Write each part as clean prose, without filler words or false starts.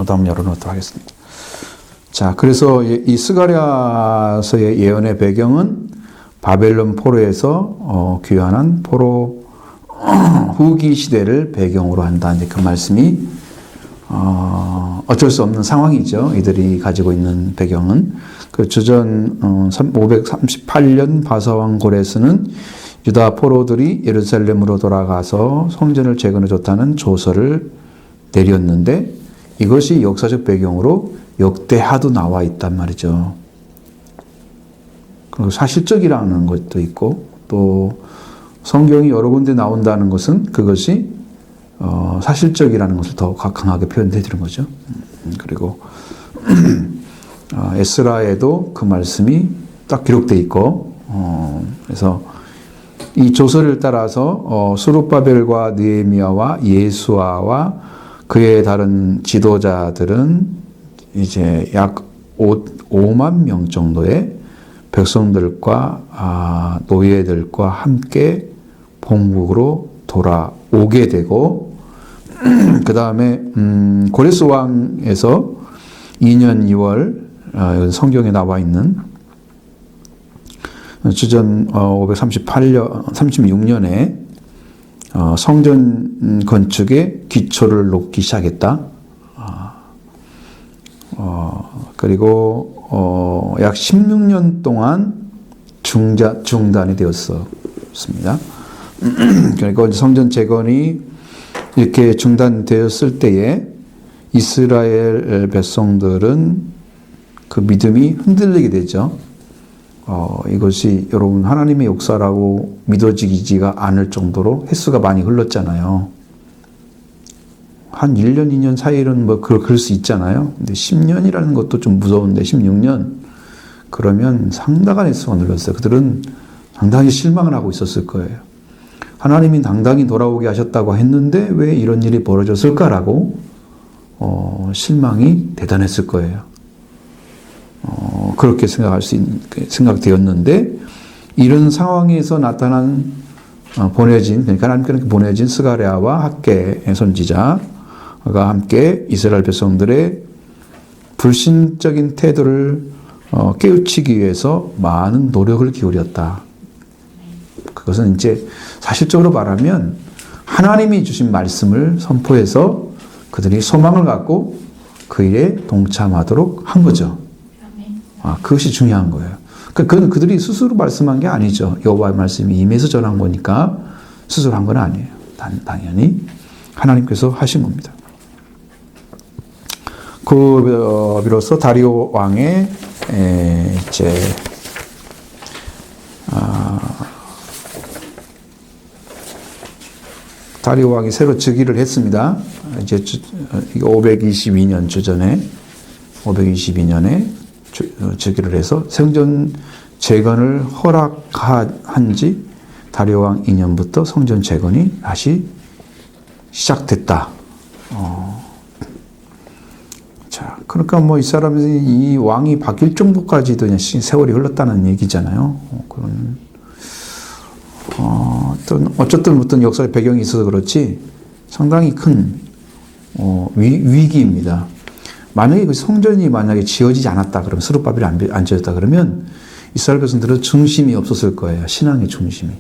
다음 열어놓도록 하겠습니다. 자, 그래서 이 스가랴서의 예언의 배경은 바벨론 포로에서 귀환한 포로 후기 시대를 배경으로 한다. 이제 그 말씀이 어쩔 수 없는 상황이죠. 이들이 가지고 있는 배경은 그 주전 538년 바사왕 고레스는 유다 포로들이 예루살렘으로 돌아가서 성전을 재건해 줬다는 조서를 내렸는데 이것이 역사적 배경으로 역대하도 나와 있단 말이죠. 그리고 사실적이라는 것도 있고 또 성경이 여러 군데 나온다는 것은 그것이 사실적이라는 것을 더 강하게 표현해 드리는 거죠. 그리고 에스라에도 그 말씀이 딱 기록되어 있고 그래서 이 조서를 따라서 스룹바벨과 느헤미야와 예수아와 그의 다른 지도자들은 이제 약 5만 명 정도의 백성들과 노예들과 함께 본국으로 돌아오게 되고 그 다음에 고레스 왕에서 2년 2월 성경에 나와 있는 주전 536년에 성전 건축의 기초를 놓기 시작했다. 그리고 약 16년 동안 중단이 되었습니다. 그리고 성전 재건이 이렇게 중단되었을 때에 이스라엘 백성들은 그 믿음이 흔들리게 되죠. 이것이 여러분 하나님의 역사라고 믿어지지가 않을 정도로 횟수가 많이 흘렀잖아요. 한 1년, 2년 사이는 뭐 그럴 수 있잖아요. 근데 10년이라는 것도 좀 무서운데 16년 그러면 상당한 횟수가 늘었어요. 그들은 상당히 실망을 하고 있었을 거예요. 하나님이 당당히 돌아오게 하셨다고 했는데 왜 이런 일이 벌어졌을까라고 실망이 대단했을 거예요. 그렇게 생각되었는데 이런 상황에서 나타난 그러니까 하나님께서 보내진 스가랴와 학개의 선지자가 함께 이스라엘 백성들의 불신적인 태도를 깨우치기 위해서 많은 노력을 기울였다. 그것은 이제 사실적으로 말하면 하나님이 주신 말씀을 선포해서 그들이 소망을 갖고 그 일에 동참하도록 한 거죠. 그것이 중요한 거예요. 그건 그들이 스스로 말씀한 게 아니죠. 여호와의 말씀이 임해서 전한 거니까 스스로 한 건 아니에요. 당연히 하나님께서 하신 겁니다. 비로소 다리오 왕의 다리오 왕이 새로 즉위를 했습니다. 이제 522년 주전에 522년에 즉위를 해서 성전 재건을 허락한 지 다리오 왕 2년부터 성전 재건이 다시 시작됐다. 자, 그러니까 뭐 이 사람이 이 왕이 바뀔 정도까지도 세월이 흘렀다는 얘기잖아요. 그런 어떤 역사의 배경이 있어서 그렇지 상당히 큰 위기입니다. 만약에 그 성전이 지어지지 않았다 그러면 스룹바벨이 안 지어졌다 그러면 이스라엘 백성들은 중심이 없었을 거예요. 신앙의 중심이.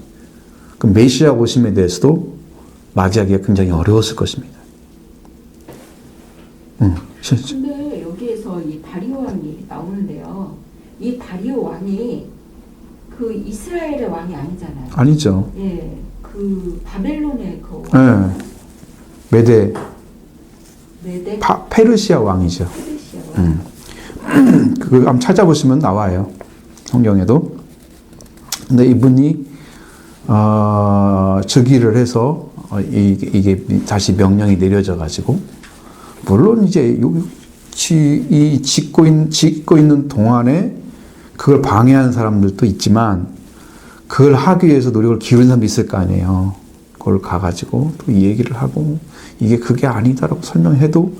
그럼 메시아 오심에 대해서도 맞이하기가 굉장히 어려웠을 것입니다. 근데 여기에서 이 다리오 왕이 나오는데요. 이 다리오 왕이 그 이스라엘의 왕이 아니잖아요. 아니죠. 예, 그 바벨론의 그 왕. 메데. 페르시아 왕이죠. 페르시아 왕. 그거 한번 찾아보시면 나와요. 성경에도. 근데 이분이 즉위를 해서 이게 다시 명령이 내려져 가지고 물론 이제 이 짓고 있는 동안에 그걸 방해한 사람들도 있지만 그걸 하기 위해서 노력을 기울인 사람도 있을 거 아니에요. 그걸 가가지고 또 이 얘기를 하고 이게 그게 아니다라고 설명해도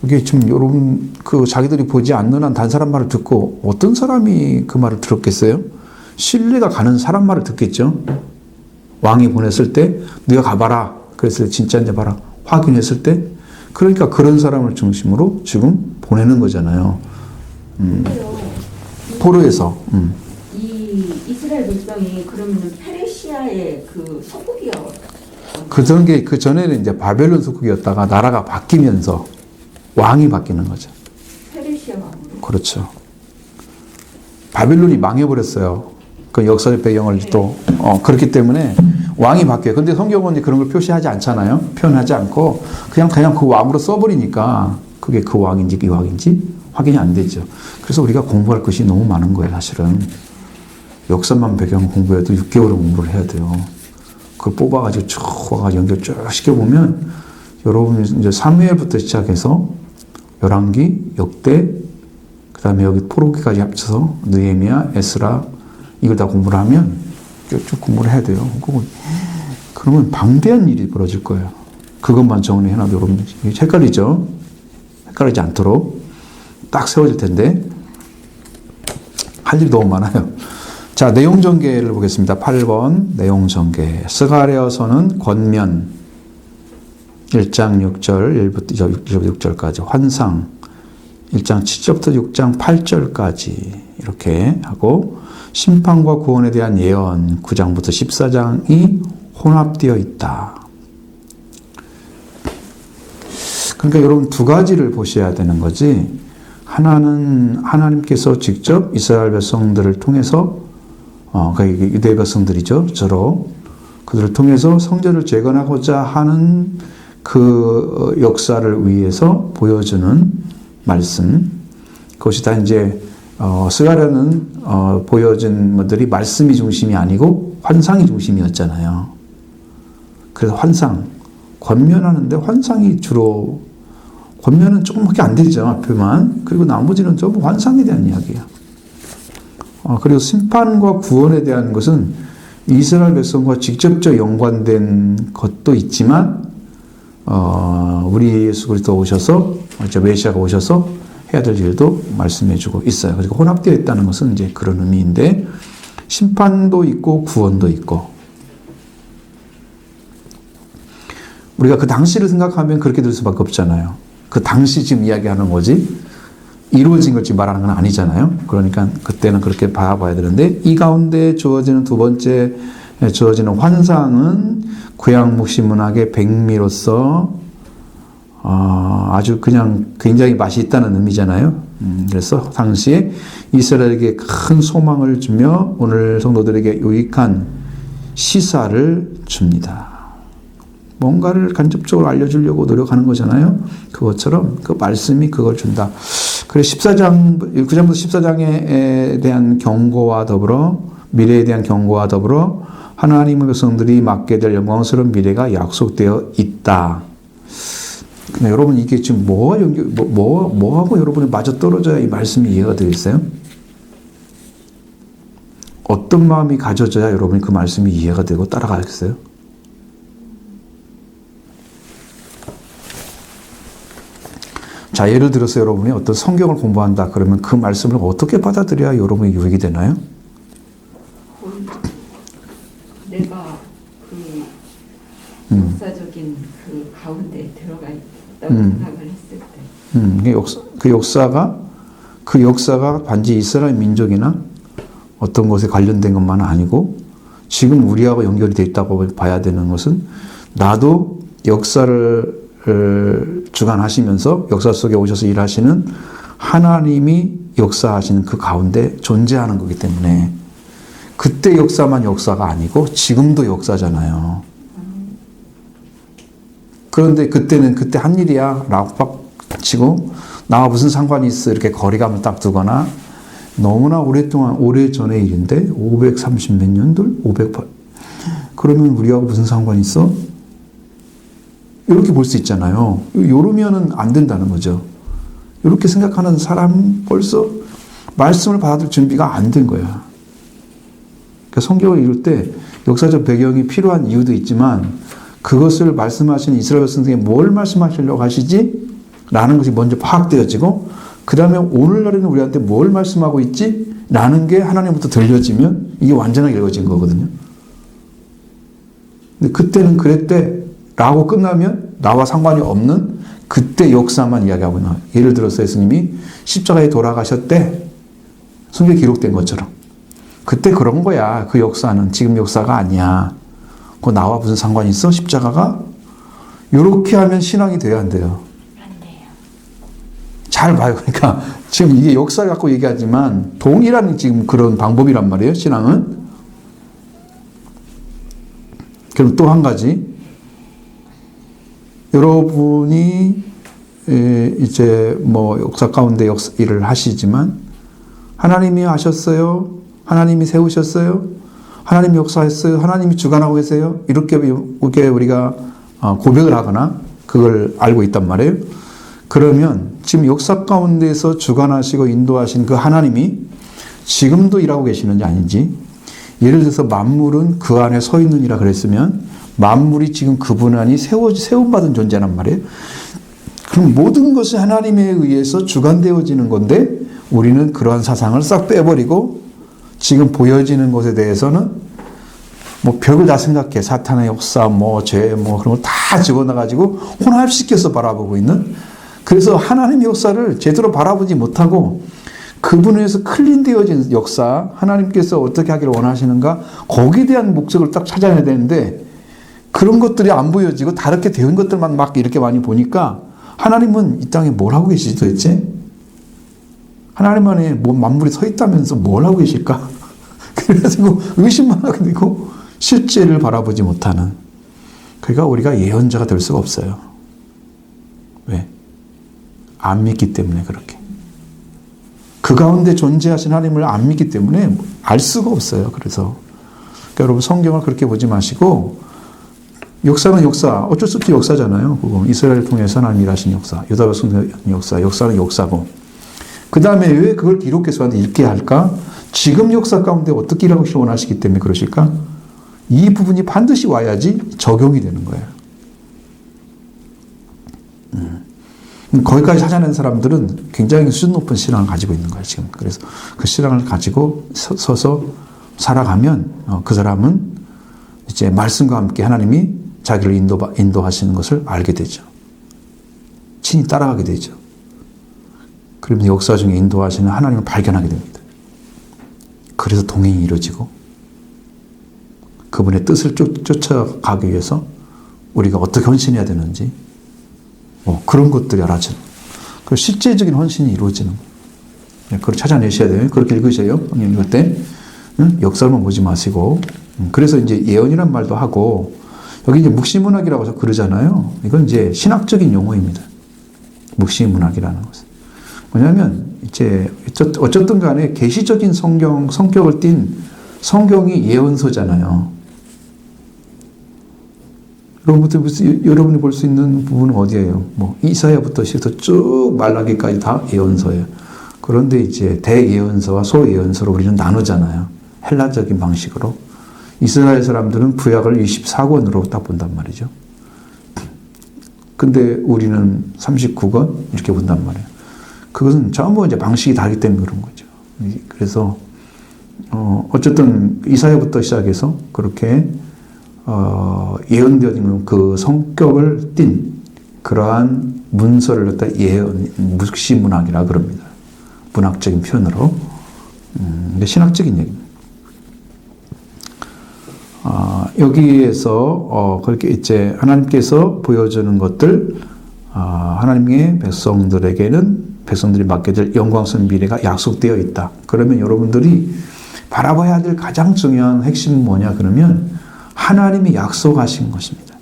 이게 지금 여러분 자기들이 보지 않는 한 다른 사람 말을 듣고 어떤 사람이 그 말을 들었겠어요? 신뢰가 가는 사람 말을 듣겠죠. 왕이 보냈을 때 네가 가봐라. 그랬을 때 진짜인지 봐라. 확인했을 때 그러니까 그런 사람을 중심으로 지금 보내는 거잖아요. 근데요, 포로에서. 이 이스라엘 백성이 그러면 페르시아의 그 속국이요. 그전 게 그 전에는 이제 바벨론 속국이었다가 나라가 바뀌면서 왕이 바뀌는 거죠. 페르시아 왕으로. 그렇죠. 바벨론이 망해버렸어요. 그 역사적 배경을 또 그렇기 때문에 왕이 바뀌어요. 근데 성경은 그런 걸 표시하지 않잖아요. 표현하지 않고 그냥 그 왕으로 써버리니까 그게 그 왕인지 이 왕인지 확인이 안 되죠. 그래서 우리가 공부할 것이 너무 많은 거예요. 사실은 역사만 배경 공부해도 6개월을 공부를 해야 돼요. 그걸 뽑아가지고 쭉 와가지고 연결 쭉 시켜보면 여러분이 이제 사무엘부터 시작해서 열왕기, 역대, 그 다음에 여기 포로기까지 합쳐서 느헤미야, 에스라 이걸 다 공부를 하면 쭉 공부를 해야 돼요. 그러면 방대한 일이 벌어질 거예요. 그것만 정리해놔도 여러분 헷갈리죠? 헷갈리지 않도록 딱 세워질 텐데 할 일이 너무 많아요. 자, 내용 전개를 보겠습니다. 8번 내용 전개. 스가랴서는 권면 1장 6절 1부터 6절까지 환상 1장 7절부터 6장 8절까지 이렇게 하고 심판과 구원에 대한 예언 9장부터 14장이 혼합되어 있다. 그러니까 여러분 두 가지를 보셔야 되는 거지. 하나는 하나님께서 직접 이스라엘 백성들을 통해서 그러니까 유대 백성들이죠. 저로 그들을 통해서 성전을 재건하고자 하는 그 역사를 위해서 보여주는 말씀. 그것이 다 이제 스가랴는 보여진 것들이 말씀이 중심이 아니고 환상이 중심이었잖아요. 그래서 환상, 권면하는데 환상이 주로 권면은 조금밖에 안 되죠. 앞에만. 그리고 나머지는 전부 환상에 대한 이야기예요. 그리고 심판과 구원에 대한 것은 이스라엘 백성과 직접적 연관된 것도 있지만 우리 예수 그리스도 오셔서 메시아가 오셔서 해야 될 일도 말씀해주고 있어요. 그리고 혼합되어 있다는 것은 이제 그런 의미인데 심판도 있고 구원도 있고 우리가 그 당시를 생각하면 그렇게 될 수밖에 없잖아요. 그 당시 지금 이야기하는 거지 이루어진 걸 지금 말하는 건 아니잖아요. 그러니까 그때는 그렇게 봐야 되는데 이 가운데 주어지는 두 번째 주어지는 환상은 구약묵시문학의 백미로서 아주 그냥 굉장히 맛이 있다는 의미잖아요. 그래서 당시에 이스라엘에게 큰 소망을 주며 오늘 성도들에게 유익한 시사를 줍니다. 뭔가를 간접적으로 알려주려고 노력하는 거잖아요. 그것처럼 그 말씀이 그걸 준다. 그래서 9장부터 14장에 대한 경고와 더불어 미래에 대한 경고와 더불어 하나님의 백성들이 맡게 될 영광스러운 미래가 약속되어 있다. 근데 여러분 이게 지금 뭐하고 여러분이 맞아 떨어져야 이 말씀이 이해가 되겠어요? 어떤 마음이 가져져야 여러분이 그 말씀이 이해가 되고 따라가겠어요? 자, 예를 들어서 여러분이 어떤 성경을 공부한다 그러면 그 말씀을 어떻게 받아들여야 여러분이 유익이 되나요? 내가 그 역사적인 그 가운데 들어가 있다고 생각을 했을 때 그 역사가 단지 이스라엘 민족이나 어떤 것에 관련된 것만 아니고 지금 우리하고 연결이 되어 있다고 봐야 되는 것은 나도 역사를 주관하시면서 역사 속에 오셔서 일하시는 하나님이 역사하시는 그 가운데 존재하는 거기 때문에 그때 역사만 역사가 아니고 지금도 역사잖아요. 그런데 그때는 그때 한 일이야 라고 빡 치고 나와 무슨 상관이 있어 이렇게 거리감을 딱 두거나 너무나 오랫동안 오래전의 일인데 530 몇 년들? 508 그러면 우리하고 무슨 상관이 있어? 이렇게 볼 수 있잖아요. 이러면은 안 된다는 거죠. 이렇게 생각하는 사람 벌써 말씀을 받아들일 준비가 안 된 거야. 그러니까 성경을 읽을 때 역사적 배경이 필요한 이유도 있지만 그것을 말씀하시는 이스라엘 백성에게 뭘 말씀하시려고 하시지? 라는 것이 먼저 파악되어지고 그 다음에 오늘날에는 우리한테 뭘 말씀하고 있지? 라는 게 하나님부터 들려지면 이게 완전하게 읽어진 거거든요. 근데 그때는 그랬대 라고 끝나면 나와 상관이 없는 그때 역사만 이야기하고 있는 거예요. 예를 들어서 예수님이 십자가에 돌아가셨대. 성경에 기록된 것처럼. 그때 그런 거야. 그 역사는 지금 역사가 아니야. 그거 나와 무슨 상관이 있어? 십자가가? 이렇게 하면 신앙이 돼야 안 돼요. 안 돼요. 잘 봐요. 그러니까 지금 이게 역사 갖고 얘기하지만 동일한 지금 그런 방법이란 말이에요. 신앙은. 그럼 또 한 가지. 여러분이 이제 뭐 역사 가운데 일을 하시지만 하나님이 하셨어요. 하나님이 세우셨어요. 하나님이 역사했어요. 하나님이 주관하고 계세요. 이렇게 우리가 고백을 하거나 그걸 알고 있단 말이에요. 그러면 지금 역사 가운데서 주관하시고 인도하신 그 하나님이 지금도 일하고 계시는지 아닌지, 예를 들어서 만물은 그 안에 서 있느니라 그랬으면 만물이 지금 그분 안이 세움받은 존재란 말이에요. 그럼 모든 것이 하나님에 의해서 주관되어지는 건데 우리는 그러한 사상을 싹 빼버리고 지금 보여지는 것에 대해서는 뭐 별걸 다 생각해. 사탄의 역사, 뭐 죄, 뭐 그런 걸 다 집어넣어가지고 혼합시켜서 바라보고 있는, 그래서 하나님의 역사를 제대로 바라보지 못하고 그분에서 클린되어진 역사, 하나님께서 어떻게 하기를 원하시는가, 거기에 대한 목적을 딱 찾아야 되는데 그런 것들이 안 보여지고 다르게 되는 것들만 막 이렇게 많이 보니까 하나님은 이 땅에 뭘 하고 계시지 도대체? 하나님 안에 만물이 서 있다면서 뭘 하고 계실까? 그래가지고 의심만 하게 되고 실제를 바라보지 못하는, 그러니까 우리가 예언자가 될 수가 없어요. 왜? 안 믿기 때문에 그렇게. 그 가운데 존재하신 하나님을 안 믿기 때문에 알 수가 없어요. 그래서 그러니까 여러분 성경을 그렇게 보지 마시고, 역사는 역사, 어쩔 수 없이 역사잖아요. 그거 이스라엘을 통해서 하나님 일하신 역사, 유다 백성의 역사, 역사는 역사고, 그 다음에 왜 그걸 기록해서 읽게 할까? 지금 역사 가운데 어떻게 일하고 원하시기 때문에 그러실까? 이 부분이 반드시 와야지 적용이 되는 거예요. 거기까지 찾아낸 사람들은 굉장히 수준 높은 신앙을 가지고 있는 거예요, 지금. 그래서 그 신앙을 가지고 서서 살아가면 그 사람은 이제 말씀과 함께 하나님이 자기를 인도하시는 것을 알게 되죠. 친히 따라가게 되죠. 그러면 역사 중에 인도하시는 하나님을 발견하게 됩니다. 그래서 동행이 이루어지고 그분의 뜻을 쫓아가기 위해서 우리가 어떻게 헌신해야 되는지 그런 것들이 알아지는, 그 실제적인 헌신이 이루어지는 거예요. 그걸 찾아내셔야 돼요. 그렇게 읽으세요. 읽을 때 역사만 보지 마시고. 그래서 이제 예언이란 말도 하고, 여기 이제 묵시문학이라고 해서 그러잖아요. 이건 이제 신학적인 용어입니다. 묵시문학이라는 것은 뭐냐면 이제 어쨌든 간에 계시적인 성격을 띤 성경이 예언서잖아요. 여러분이 볼 수 있는 부분은 어디예요? 뭐 이사야부터 시작해서 쭉 말라기까지 다 예언서예요. 그런데 이제 대예언서와 소예언서로 우리는 나누잖아요. 헬라적인 방식으로. 이스라엘 사람들은 구약을 24권으로 딱 본단 말이죠. 근데 우리는 39권 이렇게 본단 말이에요. 그것은 전부 이제 방식이 다르기 때문에 그런 거죠. 그래서 어쨌든 이사야부터 시작해서 그렇게 예언되어진 그 성격을 띤 그러한 문서를 갖다 묵시문학이라 그럽니다. 문학적인 표현으로. 근데 신학적인 얘기입니다. 여기에서 그렇게 이제 하나님께서 보여주는 것들, 하나님의 백성들이 맡게 될 영광스러운 미래가 약속되어 있다. 그러면 여러분들이 바라봐야 될 가장 중요한 핵심은 뭐냐 그러면 하나님이 약속하신 것입니다.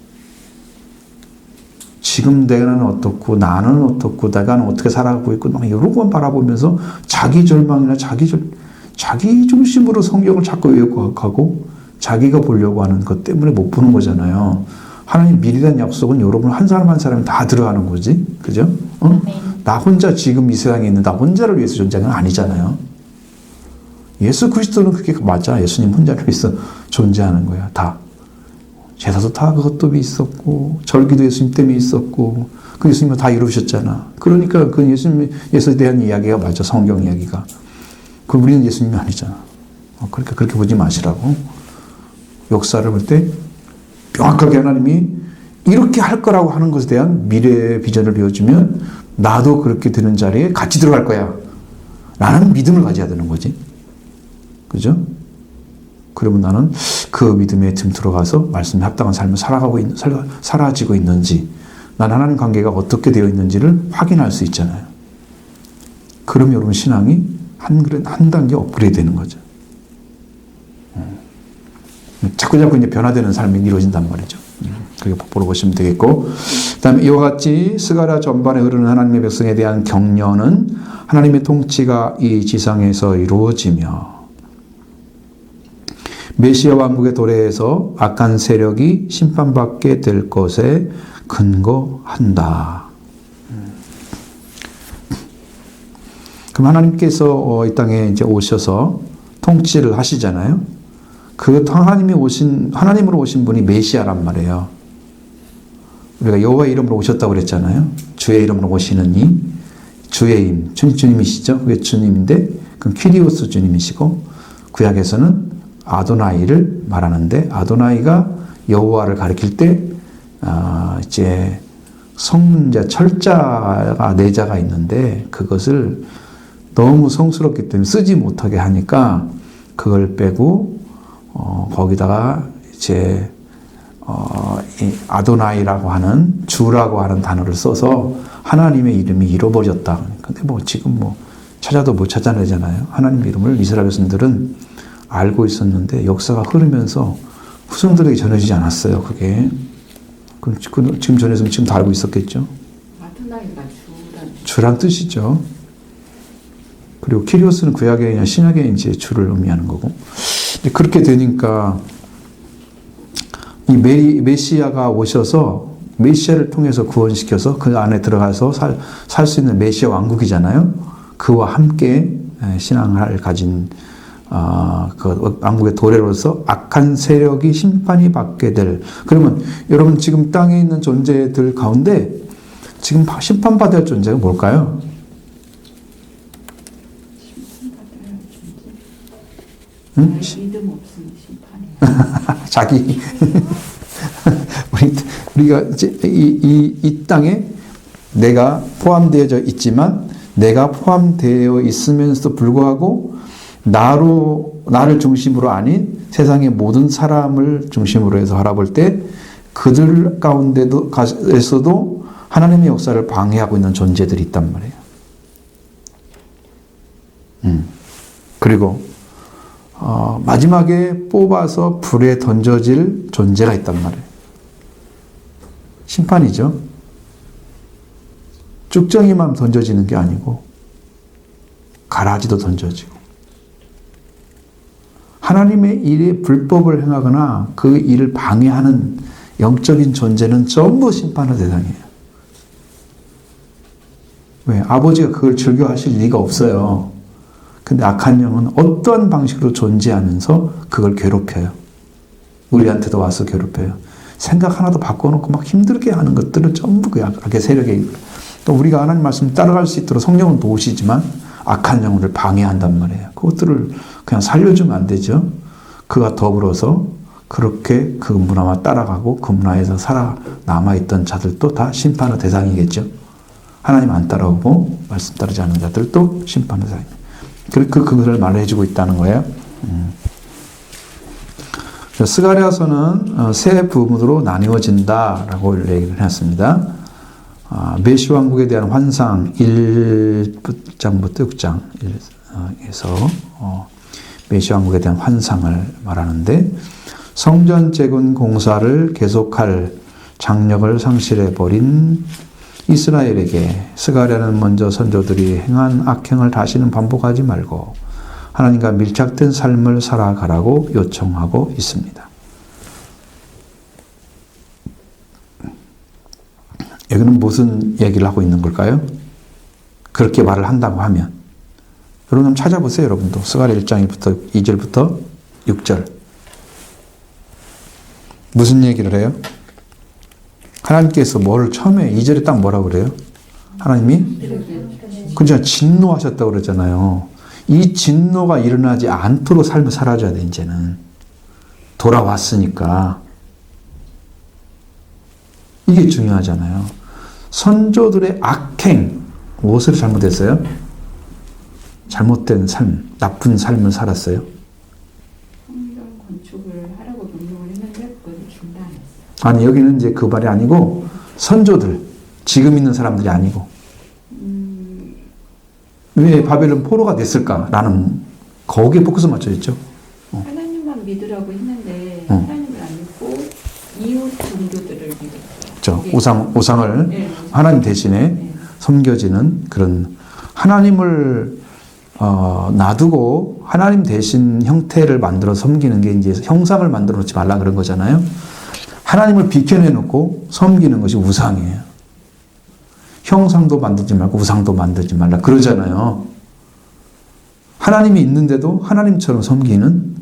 지금 내가는 어떻고 나는 어떻고 내가는 어떻게 살아가고 있고 막 이런 것만 바라보면서 자기 절망이나 자기 중심으로 성경을 자꾸 외워가고 자기가 보려고 하는 것 때문에 못 보는 거잖아요. 하나님 미래란 약속은 여러분 한 사람 한 사람이 다 들어가는 거지. 그죠? 나 혼자 지금 이 세상에 있는 나 혼자를 위해서 존재하는 건 아니잖아요. 예수 그리스도는 그게 맞아. 예수님 혼자를 위해서 존재하는 거야. 다. 제사도 다 그것도 있었고 절기도 예수님 때문에 있었고 그 예수님은 다 이루셨잖아. 그러니까 그 예수에 대한 이야기가 맞아. 성경 이야기가. 그 우리는 예수님이 아니잖아. 그러니까 그렇게 보지 마시라고. 역사를 볼 때 명확하게 하나님이 이렇게 할 거라고 하는 것에 대한 미래의 비전을 보여주면 나도 그렇게 되는 자리에 같이 들어갈 거야. 라는 믿음을 가져야 되는 거지. 그죠? 그러면 나는 그 믿음에 좀 들어가서 말씀에 합당한 삶을 살아지고 있는지, 난 하나님 관계가 어떻게 되어 있는지를 확인할 수 있잖아요. 그럼 여러분 신앙이 한 단계 업그레이드 되는 거죠. 자꾸 이제 변화되는 삶이 이루어진단 말이죠. 그렇게 복보로 보시면 되겠고, 그 다음에 이와 같이 스가랴 전반에 흐르는 하나님의 백성에 대한 격려는 하나님의 통치가 이 지상에서 이루어지며 메시아 왕국의 도래에서 악한 세력이 심판받게 될 것에 근거한다. 그럼 하나님께서 이 땅에 이제 오셔서 통치를 하시잖아요. 그 하나님으로 오신 분이 메시아란 말이에요. 우리가 여호와의 이름으로 오셨다고 그랬잖아요. 주의 이름으로 오시는 이, 주의 이름, 주님이시죠. 그게 주님인데, 그건 퀴리오스 주님이시고, 구약에서는 아도나이를 말하는데, 아도나이가 여호와를 가리킬 때, 이제 성문자, 철자가 네 자가 있는데, 그것을 너무 성스럽기 때문에 쓰지 못하게 하니까, 그걸 빼고, 거기다가 이제 이 아도나이라고 하는 주라고 하는 단어를 써서 하나님의 이름이 잃어버렸다. 근데 뭐 지금 뭐 찾아도 못 찾아내잖아요. 하나님 이름을 이스라엘 백성들은 알고 있었는데 역사가 흐르면서 후손들에게 전해지지 않았어요. 그게. 그럼 지금 전해서는 지금 다 알고 있었겠죠. 아도나이가 주란 뜻이죠. 그리고 키리오스는 구약의 아니라 신약의 이제 주를 의미하는 거고. 그렇게 되니까 이 메시아가 오셔서 메시아를 통해서 구원시켜서 그 안에 들어가서 살 수 있는 메시아 왕국이잖아요. 그와 함께 신앙을 가진 그 왕국의 도래로서 악한 세력이 심판이 받게 될. 그러면 여러분 지금 땅에 있는 존재들 가운데 지금 심판받아야 할 존재가 뭘까요? 응? 믿음 없으면 심판이에요. 자기 우리가 이제 이 땅에 내가 포함되어 있지만 내가 포함되어 있으면서도 불구하고 나를 중심으로 아닌 세상의 모든 사람을 중심으로 해서 바라볼 때 그들 가운데에서도 하나님의 역사를 방해하고 있는 존재들이 있단 말이에요. 그리고 마지막에 뽑아서 불에 던져질 존재가 있단 말이에요. 심판이죠. 쭉정이만 던져지는 게 아니고 가라지도 던져지고 하나님의 일에 불법을 행하거나 그 일을 방해하는 영적인 존재는 전부 심판의 대상이에요. 왜? 아버지가 그걸 즐겨하실 리가 없어요. 근데 악한 영은 어떠한 방식으로 존재하면서 그걸 괴롭혀요. 우리한테도 와서 괴롭혀요. 생각 하나도 바꿔놓고 막 힘들게 하는 것들은 전부 그 악의 세력에, 또 우리가 하나님 말씀 따라갈 수 있도록 성령은 도우시지만 악한 영혼을 방해한단 말이에요. 그것들을 그냥 살려주면 안 되죠. 그와 더불어서 그렇게 그 문화와 따라가고 그 문화에서 살아남아있던 자들도 다 심판의 대상이겠죠. 하나님 안 따라오고 말씀 따르지 않는 자들도 심판의 대상입니다. 그것을 말해주고 있다는 거예요. 스가랴서는 세 부분으로 나뉘어진다라고 얘기를 했습니다. 메시 왕국에 대한 환상 1장부터 6장에서 메시 왕국에 대한 환상을 말하는데 성전 재건 공사를 계속할 장력을 상실해버린 이스라엘에게 스가랴는 먼저 선조들이 행한 악행을 다시는 반복하지 말고 하나님과 밀착된 삶을 살아가라고 요청하고 있습니다. 여기는 무슨 얘기를 하고 있는 걸까요? 그렇게 말을 한다고 하면 여러분 한번 찾아보세요. 여러분도 스가랴 1장 2절부터 6절 무슨 얘기를 해요? 하나님께서 뭐를 처음에 2절에 딱 뭐라고 그래요? 하나님이 그냥 진노하셨다고 그러잖아요. 이 진노가 일어나지 않도록 삶을 살아줘야 돼. 이제는 돌아왔으니까 이게 중요하잖아요. 선조들의 악행, 무엇을 잘못했어요? 잘못된 삶, 나쁜 삶을 살았어요. 성전 건축을 하라고 명령을 했는데 그걸 중단했어요. 아니, 여기는 이제 그 말이 아니고 선조들, 지금 있는 사람들이 아니고 왜 바벨론 포로가 됐을까라는 거기에 포커스 맞춰 있죠. 하나님만 믿으라고 했는데 하나님을 안 믿고 이웃 종교들을 믿었어요. 우상을 네. 하나님 대신에 네. 섬겨지는 그런 하나님을 놔두고 하나님 대신 형태를 만들어 섬기는 게 이제 형상을 만들어 놓지 말라 그런 거잖아요. 하나님을 비켜내 놓고 섬기는 것이 우상이에요. 형상도 만들지 말고 우상도 만들지 말라 그러잖아요. 하나님이 있는데도 하나님처럼 섬기는,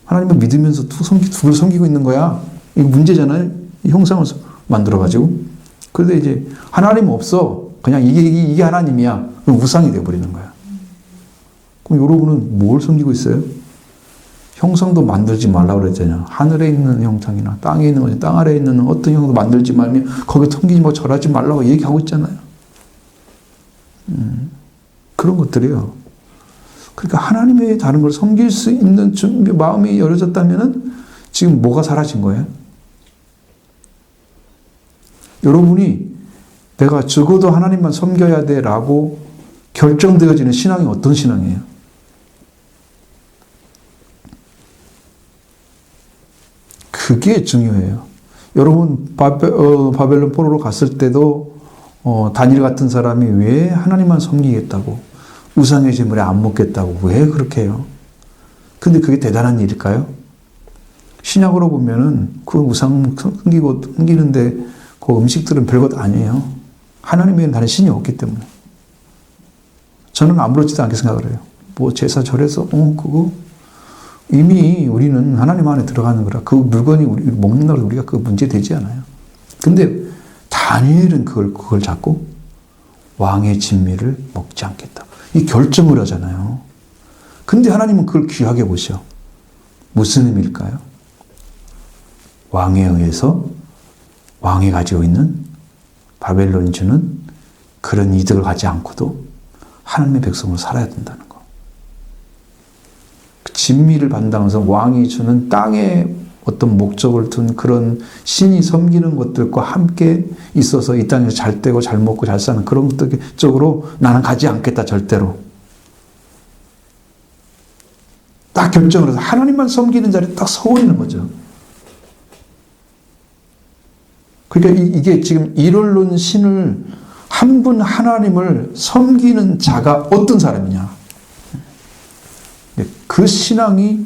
하나님을 믿으면서 누굴 섬기고 있는 거야. 이거 문제잖아요. 이 형상을 만들어가지고. 그런데 이제 하나님 없어. 그냥 이게 하나님이야. 그럼 우상이 되어버리는 거야. 그럼 여러분은 뭘 섬기고 있어요? 형상도 만들지 말라고 그랬잖아요. 하늘에 있는 형상이나 땅에 있는 거지. 땅 아래에 있는 어떤 형상도 만들지 말며 거기에 섬기지 말고 절하지 말라고 얘기하고 있잖아요. 그런 것들이요. 그러니까 하나님의 다른 걸 섬길 수 있는 준비, 마음이 열어졌다면은 지금 뭐가 사라진 거예요? 여러분이 내가 적어도 하나님만 섬겨야 돼라고 결정되어지는 신앙이 어떤 신앙이에요? 그게 중요해요. 여러분 바벨론 포로로 갔을 때도 다니엘 같은 사람이 왜 하나님만 섬기겠다고, 우상의 제물에 안 먹겠다고 왜 그렇게 해요? 근데 그게 대단한 일일까요? 신약으로 보면은 그 우상 섬기는데 그 음식들은 별것 아니에요. 하나님에는 다른 신이 없기 때문에. 저는 아무렇지도 않게 생각을 해요. 뭐 제사 절에서 그거 이미 우리는 하나님 안에 들어가는 거라 그 물건이 우리 먹는다고 우리가 그 문제 되지 않아요. 근데 다니엘은 그걸 잡고 왕의 진미를 먹지 않겠다. 이 결정을 하잖아요. 근데 하나님은 그걸 귀하게 보셔. 무슨 의미일까요? 왕에 의해서 왕이 가지고 있는 바벨론이 주는 그런 이득을 가지 않고도 하나님의 백성으로 살아야 된다는 거. 그 진미를 받는다면서 왕이 주는 땅에 어떤 목적을 둔 그런 신이 섬기는 것들과 함께 있어서 이 땅에서 잘 되고 잘 먹고 잘 사는 그런 것들 쪽으로 나는 가지 않겠다 절대로. 딱 결정을 해서 하나님만 섬기는 자리에 딱 서버리는 거죠. 그러니까 이게 지금 일원론 신을 한 분 하나님을 섬기는 자가 어떤 사람이냐. 그 신앙이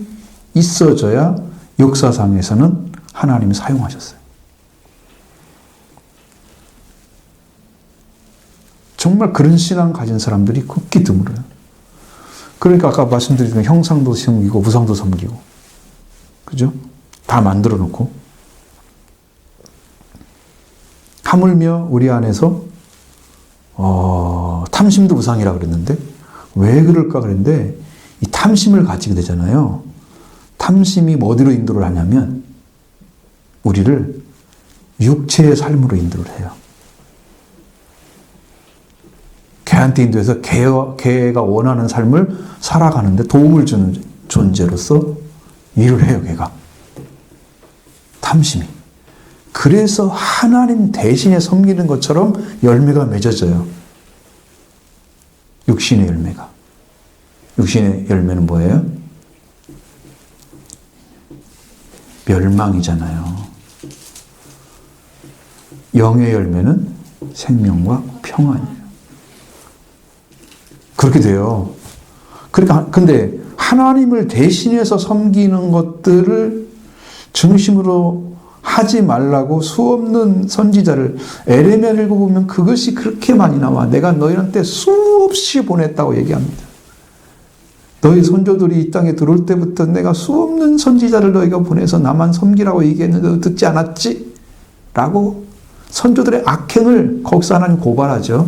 있어져야 역사상에서는 하나님이 사용하셨어요. 정말 그런 신앙 가진 사람들이 극히 드물어요. 그러니까 아까 말씀드린 형상도 섬기고 우상도 섬기고, 그죠? 다 만들어 놓고. 하물며 우리 안에서 탐심도 우상이라고 그랬는데 왜 그럴까 그랬는데 이 탐심을 가지게 되잖아요. 탐심이 어디로 인도를 하냐면 우리를 육체의 삶으로 인도를 해요. 개한테 인도해서 개가 원하는 삶을 살아가는데 도움을 주는 존재로서 일을 해요, 개가. 탐심이. 그래서 하나님 대신에 섬기는 것처럼 열매가 맺어져요. 육신의 열매가. 육신의 열매는 뭐예요? 멸망이잖아요. 영의 열매는 생명과 평안이에요. 그렇게 돼요. 그러니까 근데 하나님을 대신해서 섬기는 것들을 중심으로 하지 말라고 수없는 선지자를 에레미야를 읽어보면 그것이 그렇게 많이 나와. 내가 너희한테 수없이 보냈다고 얘기합니다. 너희 선조들이 이 땅에 들어올 때부터 내가 수없는 선지자를 너희가 보내서 나만 섬기라고 얘기했는데도 듣지 않았지? 라고 선조들의 악행을 거기서 하나님 고발하죠.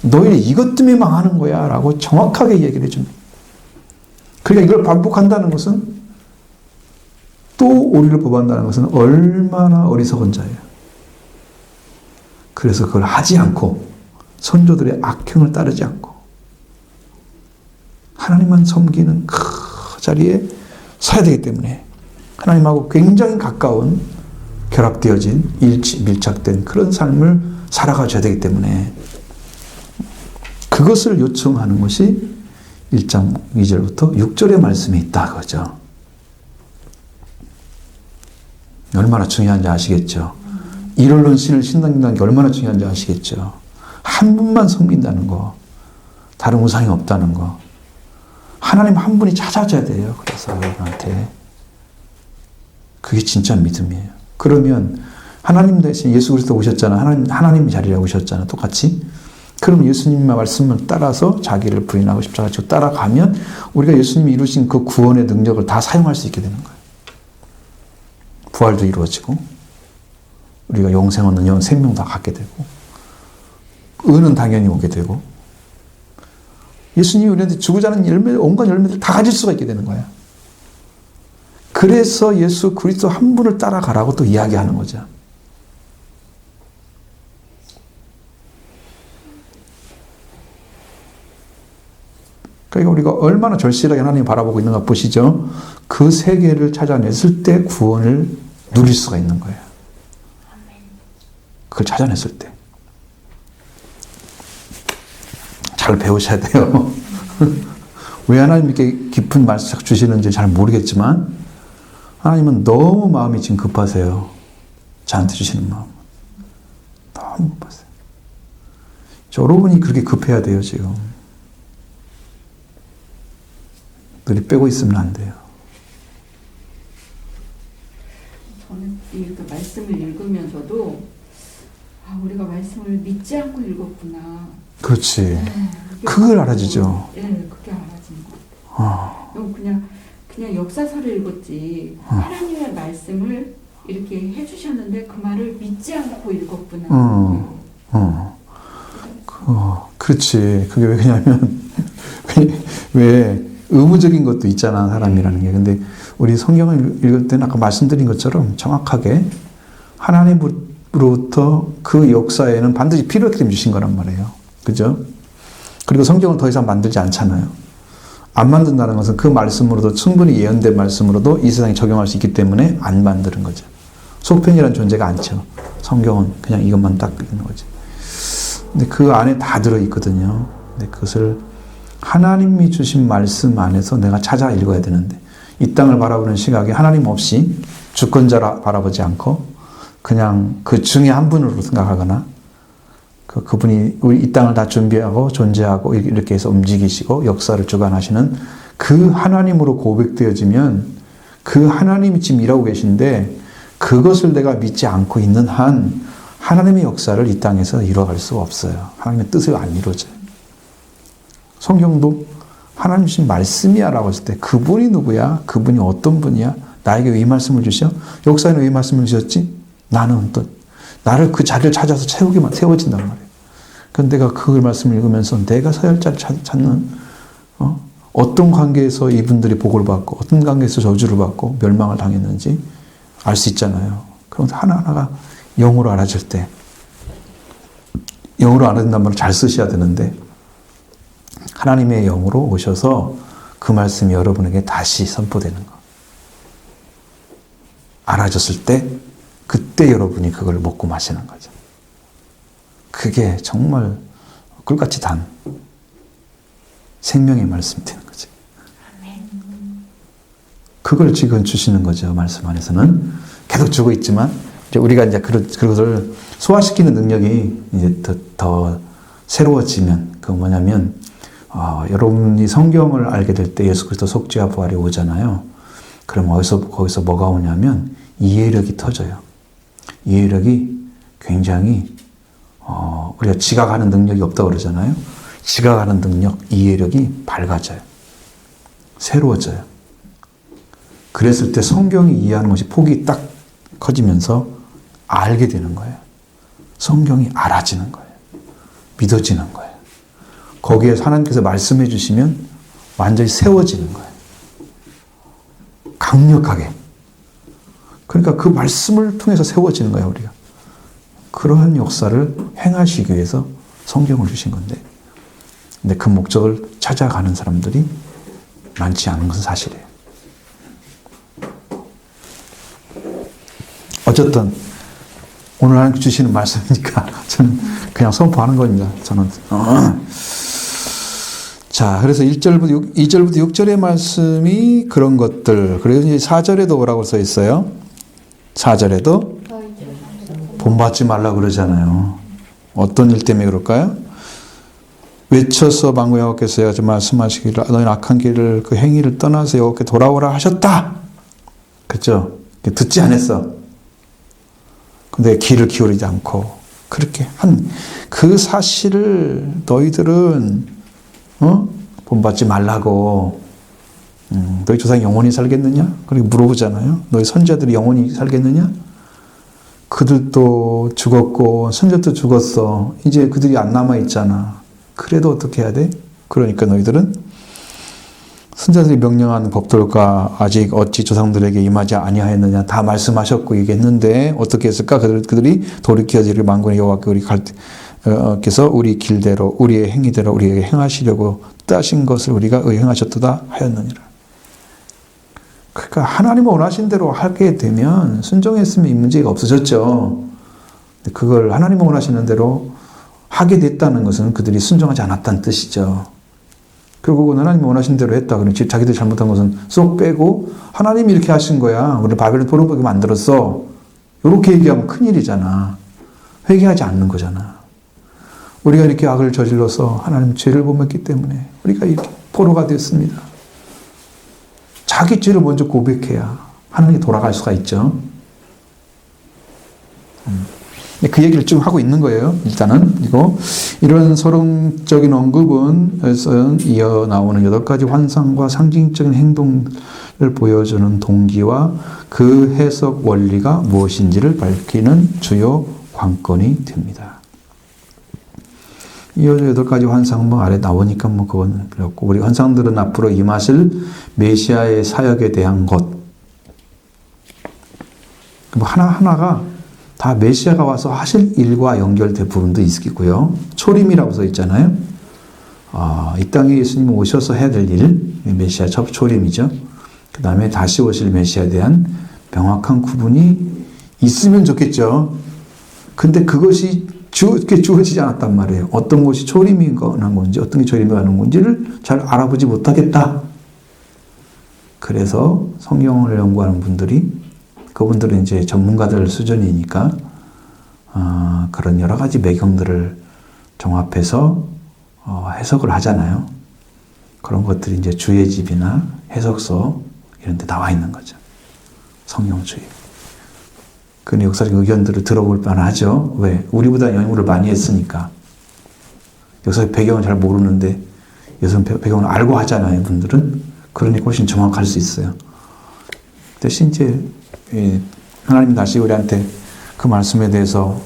너희는 이것 때문에 망하는 거야 라고 정확하게 얘기를 해줍니다. 그러니까 이걸 반복한다는 것은 또 우리를 법한다는 것은 얼마나 어리석은 자예요. 그래서 그걸 하지 않고 선조들의 악행을 따르지 않고 하나님만 섬기는 그 자리에 서야 되기 때문에 하나님하고 굉장히 가까운 결합되어진 밀착된 그런 삶을 살아가셔야 되기 때문에 그것을 요청하는 것이 1장 2절부터 6절의 말씀에 있다 그거죠. 얼마나 중요한지 아시겠죠. 일원론 신을 신당긴다는 게 얼마나 중요한지 아시겠죠. 한 분만 섬긴다는 거, 다른 우상이 없다는 거, 하나님 한 분이 찾아져야 돼요. 그래서 여러분한테 그게 진짜 믿음이에요. 그러면 하나님 대신 예수 그리스도 오셨잖아. 하나님 자리에 오셨잖아. 똑같이. 그럼 예수님의 말씀을 따라서 자기를 부인하고 십자가 지고 따라가면 우리가 예수님이 이루신 그 구원의 능력을 다 사용할 수 있게 되는 거예요. 부활도 이루어지고 우리가 영생 얻는 영 생명 다 갖게 되고 의는 당연히 오게 되고 예수님이 우리한테 주고자 하는 열매, 온갖 열매들 다 가질 수가 있게 되는 거예요. 그래서 예수 그리스도 한 분을 따라가라고 또 이야기하는 거죠. 그러니까 우리가 얼마나 절실하게 하나님 바라보고 있는가 보시죠. 그 세계를 찾아냈을 때 구원을 누릴 수가 있는 거예요. 그걸 찾아냈을 때. 잘 배우셔야 돼요. 왜 하나님 이렇게 깊은 말씀 주시는지 잘 모르겠지만 하나님은 너무 마음이 지금 급하세요. 저한테 주시는 마음. 너무 급하세요. 여러분이 그렇게 급해야 돼요, 지금. 우리 빼고 있으면 안 돼요. 저는 이렇게 말씀을 읽으면서도 우리가 말씀을 믿지 않고 읽었구나. 그렇지. 네, 그걸 알아지죠. 네, 그게 알아지는 것 같아요. 그냥 역사서를 읽었지 하나님의 말씀을 이렇게 해주셨는데 그 말을 믿지 않고 읽었구나. 그렇지. 그게 왜 그러냐면 왜 의무적인 것도 있잖아, 사람이라는 게. 근데 우리 성경을 읽을 때는 아까 말씀드린 것처럼 정확하게 하나님으로부터 그 역사에는 반드시 필요하기 때문에 주신 거란 말이에요. 그죠? 그리고 성경을 더 이상 만들지 않잖아요. 안 만든다는 것은 그 말씀으로도 충분히 예언된 말씀으로도 이 세상에 적용할 수 있기 때문에 안 만드는 거죠. 속편이라는 존재가 않죠. 성경은 그냥 이것만 딱 있는 거지. 근데 그 안에 다 들어있거든요. 근데 그것을 하나님이 주신 말씀 안에서 내가 찾아 읽어야 되는데 이 땅을 바라보는 시각에 하나님 없이 주권자라 바라보지 않고 그냥 그 중에 한 분으로 생각하거나 그분이 우리 이 땅을 다 준비하고 존재하고 이렇게 해서 움직이시고 역사를 주관하시는 그 하나님으로 고백되어지면 그 하나님이 지금 일하고 계신데 그것을 내가 믿지 않고 있는 한 하나님의 역사를 이 땅에서 이뤄갈 수가 없어요. 하나님의 뜻을 안 이루어져요. 성경도 하나님 주신 말씀이야 라고 했을 때 그분이 누구야? 그분이 어떤 분이야? 나에게 왜 이 말씀을 주셔? 역사에는 왜 이 말씀을 주셨지? 나는 또 나를 그 자리를 찾아서 세워진단 말이에요. 그런데 내가 그 말씀을 읽으면서 내가 서야 할 자리를 찾는 어떤 관계에서 이분들이 복을 받고 어떤 관계에서 저주를 받고 멸망을 당했는지 알 수 있잖아요. 그런데 하나하나가 영으로 알아질 때 영으로 알아진단 말을 잘 쓰셔야 되는데 하나님의 영으로 오셔서 그 말씀이 여러분에게 다시 선포되는 거. 알아졌을 때 그때 여러분이 그걸 먹고 마시는 거죠. 그게 정말 꿀같이 단 생명의 말씀이 되는 거죠. 그걸 지금 주시는 거죠. 말씀 안에서는 계속 주고 있지만 이제 우리가 이제 그것을 소화시키는 능력이 이제 더 새로워지면 그 뭐냐면 여러분이 성경을 알게 될 때 예수 그리스도 속죄와 부활이 오잖아요. 그럼 거기서 뭐가 오냐면 이해력이 터져요. 이해력이 굉장히 우리가 지각하는 능력이 없다고 그러잖아요. 지각하는 능력, 이해력이 밝아져요. 새로워져요. 그랬을 때 성경이 이해하는 것이 폭이 딱 커지면서 알게 되는 거예요. 성경이 알아지는 거예요. 믿어지는 거예요. 거기에 하나님께서 말씀해 주시면 완전히 세워지는 거예요. 강력하게. 그러니까 그 말씀을 통해서 세워지는 거예요, 우리가. 그러한 역사를 행하시기 위해서 성경을 주신 건데, 근데 그 목적을 찾아가는 사람들이 많지 않은 것은 사실이에요. 어쨌든 오늘 하나님 주시는 말씀이니까 저는 그냥 선포하는 겁니다. 저는 자, 그래서 2절부터 6절의 말씀이 그런 것들. 그래서 이제 4절에도 뭐라고 써 있어요? 4절에도 본받지 말라고 그러잖아요. 어떤 일 때문에 그럴까요? 외쳐서 만군의 여호와께서 말씀하시기를 너희는 악한 길을 그 행위를 떠나서 여호와께 돌아오라 하셨다. 그렇죠? 듣지 않았어. 근데 귀를 기울이지 않고 그렇게 한 그 사실을 너희들은 본받지 말라고. 너희 조상이 영원히 살겠느냐? 그렇게 물어보잖아요. 너희 선자들이 영원히 살겠느냐? 그들도 죽었고 선자도 죽었어. 이제 그들이 안 남아 있잖아. 그래도 어떻게 해야 돼? 그러니까 너희들은 선자들이 명령한 법들과 아직 어찌 조상들에게 임하지 아니하였느냐 다 말씀하셨고 얘기했는데 어떻게 했을까? 그들이 돌이켜지를 만군의 여호와께 우리 께서 우리 길대로 우리의 행위대로 우리에게 행하시려고 따신 것을 우리가 의행하셨도다 하였느니라. 그러니까 하나님 원하신 대로 하게 되면 순종했으면 이 문제가 없어졌죠. 그걸 하나님 원하시는 대로 하게 됐다는 것은 그들이 순종하지 않았다는 뜻이죠. 결국은 하나님 원하신 대로 했다. 그러면 자기들이 잘못한 것은 쏙 빼고 하나님이 이렇게 하신 거야. 우리 바벨론 포로되게 만들었어. 이렇게 얘기하면 큰일이잖아. 회개하지 않는 거잖아. 우리가 이렇게 악을 저질러서 하나님 죄를 범했기 때문에 우리가 이렇게 포로가 됐습니다. 자기 죄를 먼저 고백해야 하나님께 돌아갈 수가 있죠. 그 얘기를 좀 하고 있는 거예요. 일단은 이런 서론적인 언급은 이어 나오는 8가지 환상과 상징적인 행동을 보여주는 동기와 그 해석 원리가 무엇인지를 밝히는 주요 관건이 됩니다. 이어져 8가지 환상 아래 나오니까 그건 필요 없고, 우리 환상들은 앞으로 임하실 메시아의 사역에 대한 것, 하나하나가 다 메시아가 와서 하실 일과 연결된 부분도 있겠고요. 초림이라고 써 있잖아요. 이 땅에 예수님이 오셔서 해야 될 일, 메시아 첫 초림이죠. 그 다음에 다시 오실 메시아에 대한 명확한 구분이 있으면 좋겠죠. 근데 그것이 주어지지 않았단 말이에요. 어떤 것이 초림이 가는 건지, 어떤 게 초림이 가는 건지를 잘 알아보지 못하겠다. 그래서 성경을 연구하는 그분들은 이제 전문가들 수준이니까, 그런 여러 가지 배경들을 종합해서, 해석을 하잖아요. 그런 것들이 이제 주의 집이나 해석서 이런 데 나와 있는 거죠. 성경주의. 그 역사적 의견들을 들어볼 만하죠. 왜? 우리보다 연구를 많이 했으니까. 역사적 배경을 잘 모르는데 역사적 배경을 알고 하잖아요, 분들은. 그러니까 훨씬 정확할 수 있어요. 대신 이제 하나님 다시 우리한테 그 말씀에 대해서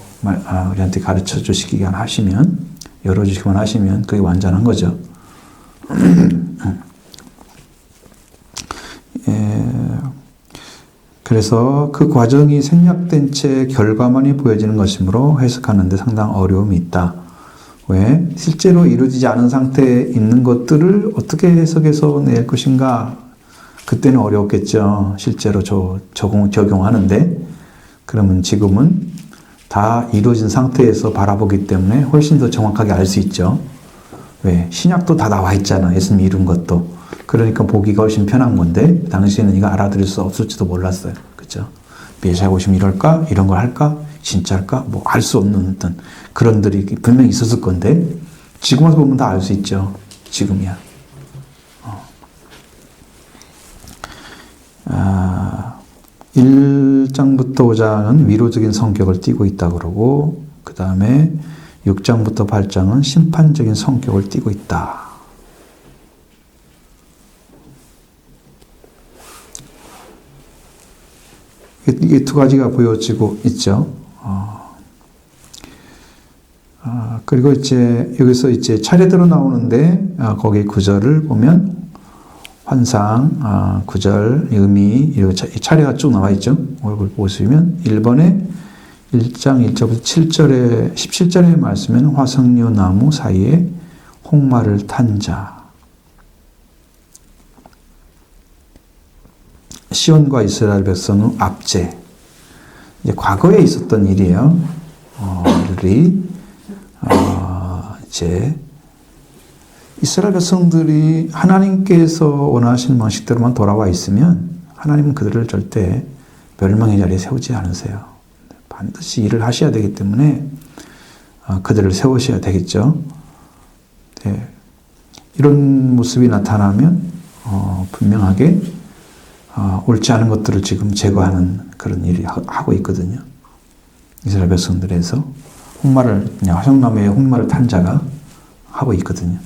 우리한테 가르쳐 주시기만 하시면, 열어주시기만 하시면 그게 완전한 거죠. 그래서 그 과정이 생략된 채 결과만이 보여지는 것이므로 해석하는 데 상당한 어려움이 있다. 왜? 실제로 이루어지지 않은 상태에 있는 것들을 어떻게 해석해서 낼 것인가? 그때는 어려웠겠죠. 실제로 적용하는데. 그러면 지금은 다 이루어진 상태에서 바라보기 때문에 훨씬 더 정확하게 알 수 있죠. 왜? 신약도 다 나와 있잖아. 예수님이 이룬 것도. 그러니까 보기가 훨씬 편한 건데 당시에는 이거 알아들을 수 없을지도 몰랐어요. 그렇죠? 메시아 오시면 이럴까? 이런 걸 할까? 진짜일까? 알 수 없는 어떤 그런 들이 분명히 있었을 건데 지금 와서 보면 다 알 수 있죠. 지금이야. 1장부터 5장은 위로적인 성격을 띠고 있다 그러고, 그 다음에 6장부터 8장은 심판적인 성격을 띠고 있다. 이게 두 가지가 보여지고 있죠. 그리고 여기서 차례대로 나오는데, 거기 구절을 보면 환상, 구절, 의미, 이렇게 차례가 쭉 나와 있죠. 얼굴 보시면 1번에 1장 1절부터 7절에 17절의 말씀에는 화석류 나무 사이에 홍마를 탄 자. 시온과 이스라엘 백성은 압제. 이제 과거에 있었던 일이에요. 이제 이스라엘 백성들이 하나님께서 원하시는 방식대로만 돌아와 있으면 하나님은 그들을 절대 멸망의 자리에 세우지 않으세요. 반드시 일을 하셔야 되기 때문에 그들을 세우셔야 되겠죠. 네. 이런 모습이 나타나면 분명하게 옳지 않은 것들을 지금 제거하는 그런 일이 하고 있거든요. 이스라엘 백성들에서 화석나무에 홍마를 탄 자가 하고 있거든요.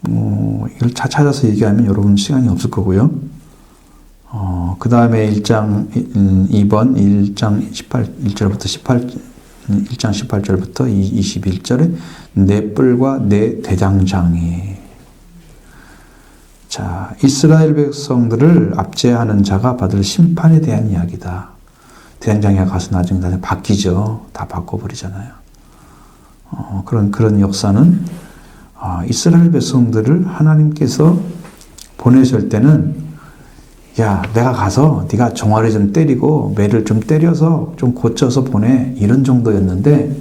이걸 찾아서 얘기하면 여러분 시간이 없을 거고요. 그 다음에 1장 2번 1장 18절부터 21절에 내 뿔과 내 대장장이. 자, 이스라엘 백성들을 압제하는 자가 받을 심판에 대한 이야기다. 대장장이가 가서 나중에 다 바뀌죠. 다 바꿔버리잖아요. 그런 역사는 이스라엘 백성들을 하나님께서 보내실 때는 야, 내가 가서 네가 종아리 좀 때리고 매를 좀 때려서 좀 고쳐서 보내 이런 정도였는데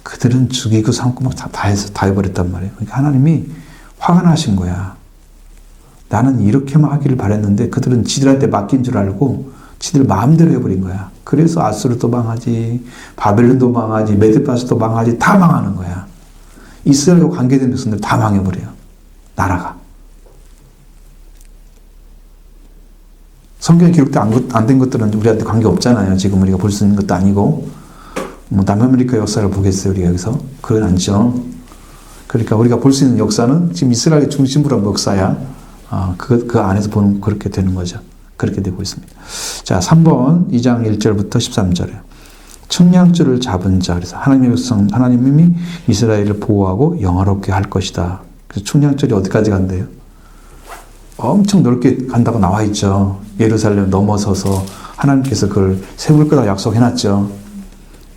그들은 죽이고 삼고 막 다 해버렸단 말이에요. 그러니까 하나님이 화가 나신 거야. 나는 이렇게만 하기를 바랬는데 그들은 지들한테 맡긴 줄 알고 지들 마음대로 해버린 거야. 그래서 아수르도 망하지, 바벨론도 망하지, 메드바스도 망하지, 다 망하는 거야. 이스라엘과 관계된 백성들 다 망해버려요. 나라가. 성경에 기록된 안 된 것들은 우리한테 관계 없잖아요. 지금 우리가 볼 수 있는 것도 아니고. 남아메리카 역사를 보겠어요, 우리가 여기서? 그건 아니죠. 그러니까 우리가 볼 수 있는 역사는 지금 이스라엘의 중심부로 한 역사야. 그 안에서 보는, 그렇게 되는 거죠. 그렇게 되고 있습니다. 자, 3번, 2장 1절부터 13절에. 측량줄을 잡은 자. 그래서 하나님이 이스라엘을 보호하고 영화롭게 할 것이다. 그래서 측량줄이 어디까지 간대요? 엄청 넓게 간다고 나와 있죠. 예루살렘 넘어서서 하나님께서 그걸 세울 거다 약속해놨죠.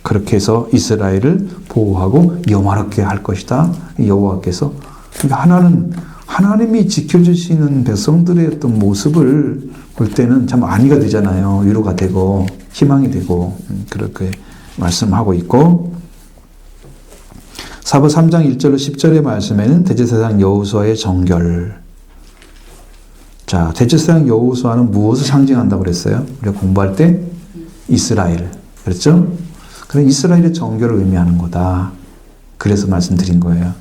그렇게 해서 이스라엘을 보호하고 영화롭게 할 것이다. 여호와께서. 그러니까 하나님이 지켜주시는 백성들의 어떤 모습을 볼 때는 참 안위가 되잖아요. 위로가 되고 희망이 되고 그렇게 말씀하고 있고 4번 3장 1절로 10절의 말씀에는 대제사장 여호수아의 정결. 자, 대제사장 여호수아는 무엇을 상징한다고 그랬어요? 우리가 공부할 때 이스라엘. 그렇죠? 그래서 이스라엘의 정결을 의미하는 거다. 그래서 말씀드린 거예요.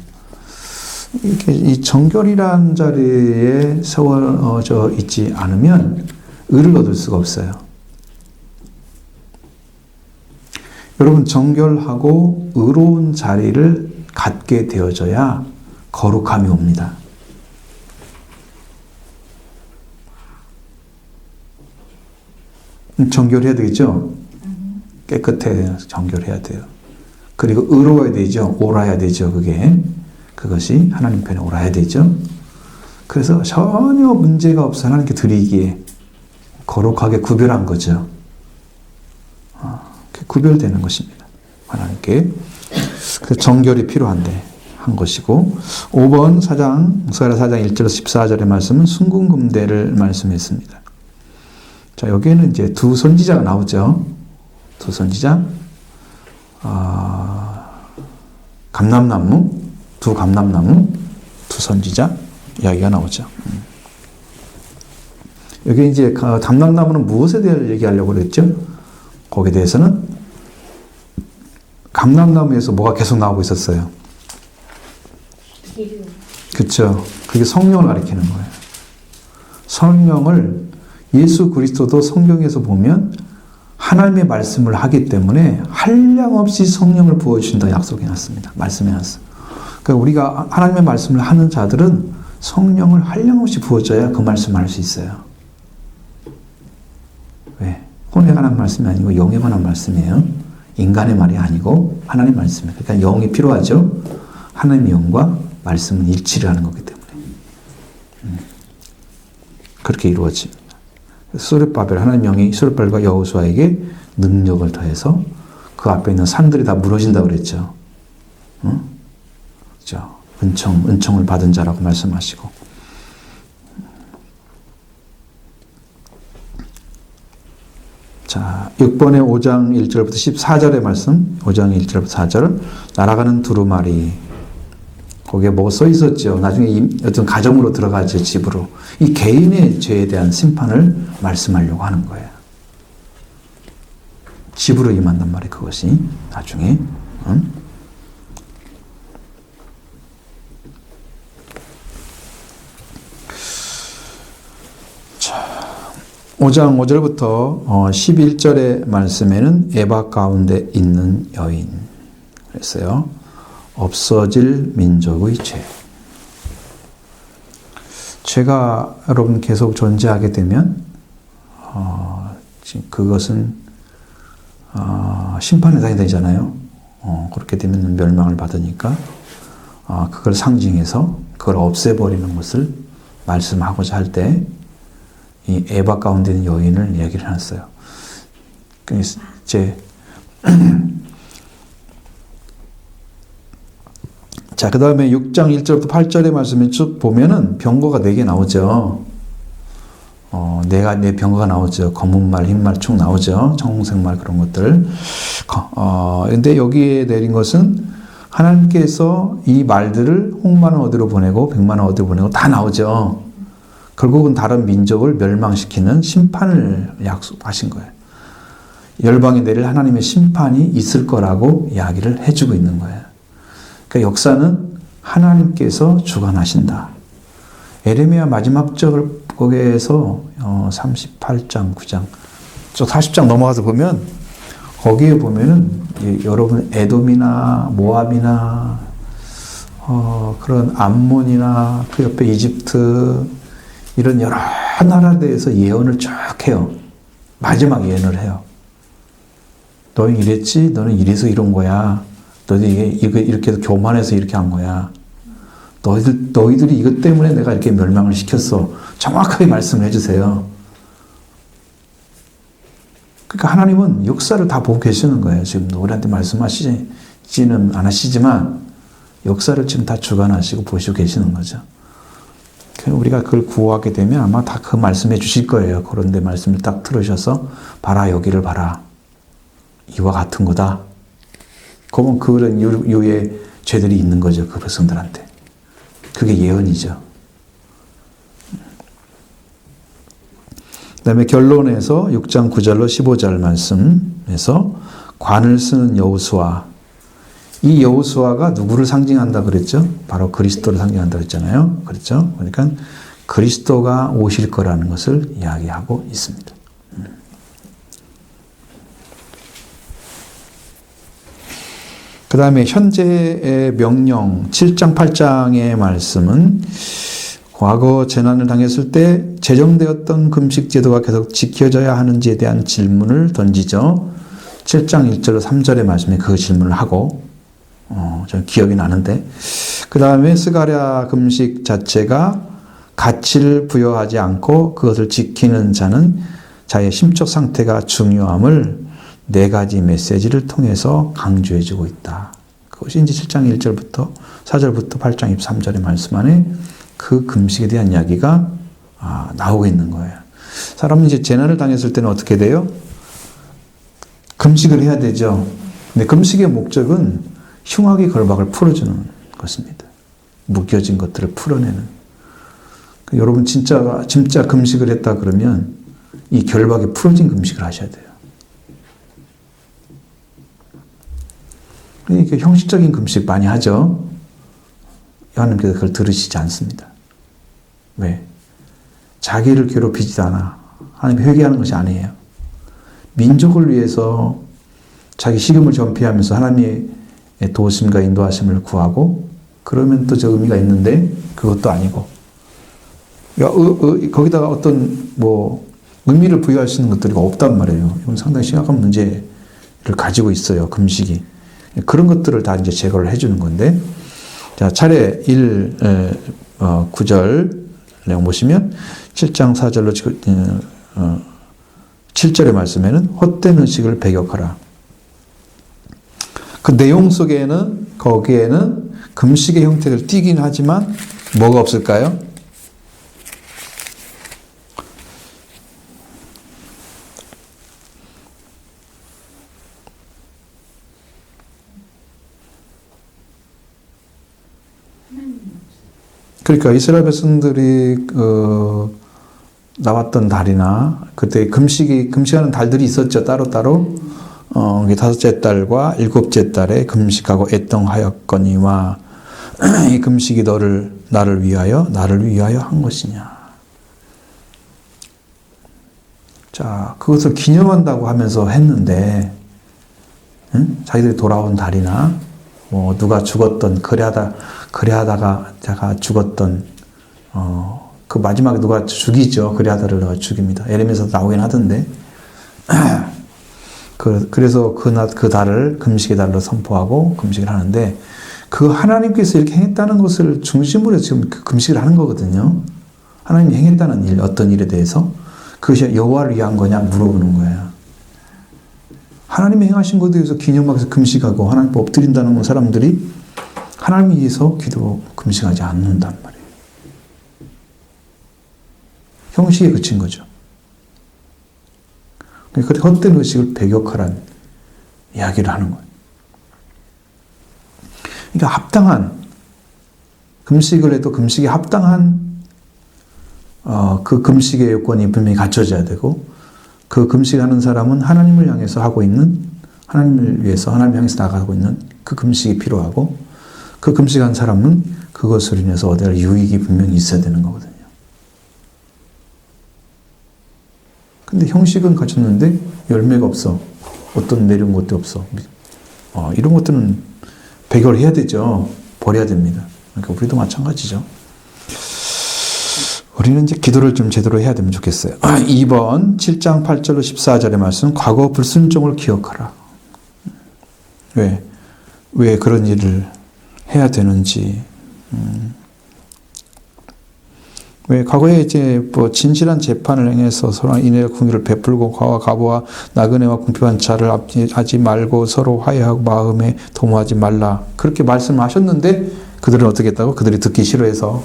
이렇게 이 정결이라는 자리에 세워져 있지 않으면 의를 얻을 수가 없어요. 여러분, 정결하고 의로운 자리를 갖게 되어져야 거룩함이 옵니다. 정결해야 되겠죠? 깨끗해야 정결해야 돼요. 그리고 의로워야 되죠. 옳아야 되죠. 그것이 하나님 편에 옳아야 되죠. 그래서 전혀 문제가 없어 하나님께 드리기에 거룩하게 구별한 거죠. 구별되는 것입니다. 하나님께. 그래서 정결이 필요한데 한 것이고 5번 스가랴 4장 1절에서 14절의 말씀은 순금금대를 말씀했습니다. 자, 여기에는 이제 두 선지자가 나오죠. 두 선지자. 두 감람나무, 두 선지자 이야기가 나오죠. 여기 이제 감람나무는 무엇에 대해 얘기하려고 그랬죠? 거기에 대해서는 감람나무에서 뭐가 계속 나오고 있었어요? 그렇죠. 그게 성령을 가리키는 거예요. 성령을 예수 그리스도도 성경에서 보면 하나님의 말씀을 하기 때문에 한량없이 성령을 부어주신다 약속해놨습니다. 말씀해놨어요. 그러니까 우리가 하나님의 말씀을 하는 자들은 성령을 한량없이 부어줘야 그 말씀을 할 수 있어요. 왜? 혼에 관한 말씀이 아니고 영에 관한 말씀이에요. 인간의 말이 아니고 하나님의 말씀이에요. 그러니까 영이 필요하죠. 하나님의 영과 말씀은 일치를 하는 거기 때문에. 그렇게 이루어집니다. 스룹바벨, 하나님 영이 스룹바벨과 여호수아에게 능력을 더해서 그 앞에 있는 산들이 다 무너진다고 그랬죠. 응? 그렇죠. 은총을 받은 자라고 말씀하시고. 자, 6번의 5장 1절부터 14절의 말씀, 5장 1절부터 4절, 날아가는 두루마리. 거기에 뭐가 써 있었죠. 나중에 어떤 가정으로 들어가죠, 집으로. 이 개인의 죄에 대한 심판을 말씀하려고 하는 거예요. 집으로 임한단 말이에요, 그것이. 나중에. 응? 자, 5장 5절부터 11절의 말씀에는 에바 가운데 있는 여인. 그랬어요. 없어질 민족의 죄. 죄가 여러분 계속 존재하게 되면 그것은 심판의 상이 되잖아요. 그렇게 되면 멸망을 받으니까 그걸 상징해서 그걸 없애버리는 것을 말씀하고자 할 때 이 에바 가운데 있는 여인을 얘기를 해놨어요. 이제 자, 그 다음에 6장 1절부터 8절의 말씀을 쭉 보면은 병거가 4개 나오죠. 네 병거가 나오죠. 검은 말, 흰 말 쭉 나오죠. 청색 말 그런 것들. 근데 여기에 내린 것은 하나님께서 이 말들을 홍만은 어디로 보내고 백만은 어디로 보내고 다 나오죠. 결국은 다른 민족을 멸망시키는 심판을 약속하신 거예요. 열방에 내릴 하나님의 심판이 있을 거라고 이야기를 해주고 있는 거예요. 그러니까 역사는 하나님께서 주관하신다. 에레미야 마지막 절 거기에서 38장, 9장, 저 40장 넘어가서 보면 거기에 보면은 여러분 에돔이나 모압이나 그런 암몬이나 그 옆에 이집트 이런 여러 나라에 대해서 예언을 쭉 해요. 마지막 예언을 해요. 너희 이랬지? 너는 이래서 이런 거야. 너희들이 이렇게 해서 교만해서 이렇게 한 거야. 너희들이 이것 때문에 내가 이렇게 멸망을 시켰어. 정확하게 말씀을 해주세요. 그러니까 하나님은 역사를 다 보고 계시는 거예요. 지금 우리한테 말씀하시지는 않으시지만 역사를 지금 다 주관하시고 보시고 계시는 거죠. 우리가 그걸 구하게 되면 아마 다 그 말씀해 주실 거예요. 그런데 말씀을 딱 들으셔서 봐라, 여기를 봐라. 이와 같은 거다. 그건 그런 유의 죄들이 있는 거죠. 그 백성들한테. 그게 예언이죠. 그 다음에 결론에서 6장 9절로 15절 말씀에서 관을 쓰는 여호수아. 이 여호수아가 누구를 상징한다 그랬죠? 바로 그리스도를 상징한다 그랬잖아요. 그렇죠? 그러니까 그리스도가 오실 거라는 것을 이야기하고 있습니다. 그 다음에 현재의 명령 7장 8장의 말씀은 과거 재난을 당했을 때 제정되었던 금식 제도가 계속 지켜져야 하는지에 대한 질문을 던지죠. 7장 1절로 3절의 말씀에 그 질문을 하고 저 기억이 나는데 그 다음에 스가랴 금식 자체가 가치를 부여하지 않고 그것을 지키는 자는 자의 심적 상태가 중요함을 4가지 메시지를 통해서 강조해주고 있다. 그것이 이제 7장 1절부터 4절부터 8장 23절의 말씀 안에 그 금식에 대한 이야기가 나오고 있는 거예요. 사람은 이제 재난을 당했을 때는 어떻게 돼요? 금식을 해야 되죠. 근데 금식의 목적은 흉악의 결박을 풀어주는 것입니다. 묶여진 것들을 풀어내는. 여러분 진짜 금식을 했다 그러면 이 결박이 풀어진 금식을 하셔야 돼요. 그러니까 형식적인 금식 많이 하죠. 하나님께서 그걸 들으시지 않습니다. 왜? 자기를 괴롭히지도 않아. 하나님 회개하는 것이 아니에요. 민족을 위해서 자기 식음을 전폐하면서 하나님의 도우심과 인도하심을 구하고 그러면 또 저 의미가 있는데 그것도 아니고 거기다가 어떤 의미를 부여할 수 있는 것들이 없단 말이에요. 이건 상당히 심각한 문제를 가지고 있어요. 금식이. 그런 것들을 다 이제 제거를 해주는 건데 자, 차례 9절 내용 보시면 7장 4절로 7절의 말씀에는 헛된 의식을 배격하라. 그 내용 속에는 거기에는 금식의 형태를 띠긴 하지만 뭐가 없을까요? 그러니까 이스라엘 백성들이 나왔던 달이나 그때 금식하는 달들이 있었죠. 따로따로. 다섯째 달과 일곱째 달에 금식하고 애통하였거니와 이 금식이 나를 위하여 한 것이냐. 자, 그것을 기념한다고 하면서 했는데, 자기들이 돌아온 달이나, 뭐, 누가 죽었던, 그래하다가 자가 죽었던, 그 마지막에 누가 죽이죠. 그래하다를 누가 죽입니다. 예레미야에서 나오긴 하던데. 그래서 그 달을 금식의 달로 선포하고 금식을 하는데, 그 하나님께서 이렇게 행했다는 것을 중심으로 해서 지금 금식을 하는 거거든요. 하나님이 행했다는 일, 어떤 일에 대해서 그것이 여호와를 위한 거냐 물어보는 거예요. 하나님이 행하신 것에 대해서 기념하면서 금식하고 하나님 법 엎드린다는 사람들이 하나님을 위해서 금식하지 않는단 말이에요. 형식에 그친 거죠. 그러니까 헛된 의식을 배격하라는 이야기를 하는 거예요. 그러니까 합당한 금식을 해도 금식에 합당한 그 금식의 요건이 분명히 갖춰져야 되고 그 금식하는 사람은 하나님을 향해서 하고 있는 하나님을 위해서 하나님을 향해서 나가고 있는 그 금식이 필요하고 그 금식한 사람은 그것으로 인해서 어디가 유익이 분명히 있어야 되는 거거든요. 근데 형식은 갖췄는데 열매가 없어. 어떤 내려온 것도 없어. 이런 것들은 배격을 해야 되죠. 버려야 됩니다. 그러니까 우리도 마찬가지죠. 우리는 이제 기도를 좀 제대로 해야 되면 좋겠어요. 2번 7장 8절로 14절의 말씀 과거 불순종을 기억하라. 왜 그런 일을 해야 되는지 왜 과거에 이제 뭐 진실한 재판을 행해서 서로 인의 궁유를 베풀고 과와 가보와 나그네와 궁핍한 자를 하지 말고 서로 화해하고 마음에 도모하지 말라 그렇게 말씀하셨는데 그들은 어떻게 했다고? 그들이 듣기 싫어해서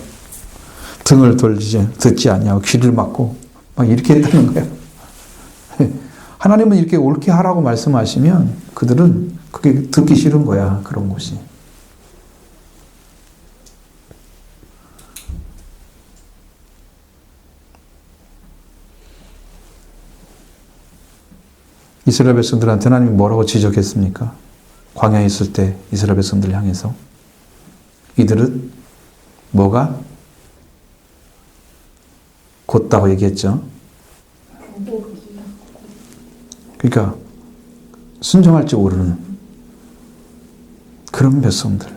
등을 돌리지 듣지 않냐고 귀를 막고 막 이렇게 했다는 거예요. 하나님은 이렇게 옳게 하라고 말씀하시면 그들은 그게 듣기 싫은 거야. 그런 것이. 이스라엘 백성들한테 하나님이 뭐라고 지적했습니까? 광야에 있을 때 이스라엘 백성들을 향해서 이들은 뭐가 곧다고 얘기했죠. 그러니까 순종할지 모르는 그런 백성들.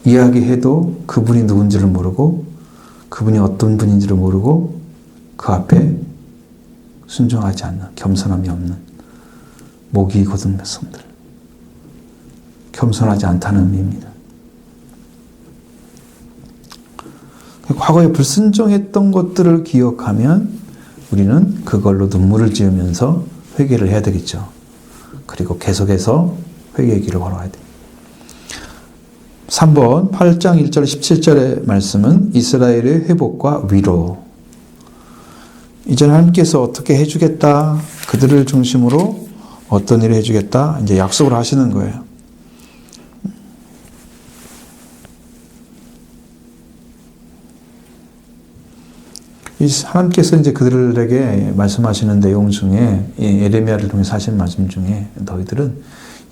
이야기해도 그분이 누군지를 모르고 그분이 어떤 분인지를 모르고 그 앞에 순종하지 않는 겸손함이 없는 목이 곧은 백성들. 겸손하지 않다는 의미입니다. 과거에 불순종했던 것들을 기억하면 우리는 그걸로 눈물을 지으면서 회개를 해야 되겠죠. 그리고 계속해서 회개의 길을 걸어야 돼요. 3번 8장 1절 17절의 말씀은 이스라엘의 회복과 위로. 이제 하나님께서 어떻게 해주겠다. 그들을 중심으로 어떤 일을 해주겠다. 이제 약속을 하시는 거예요. 하나님께서 이제 그들에게 말씀하시는 내용 중에 예레미야를 통해서 하신 말씀 중에 너희들은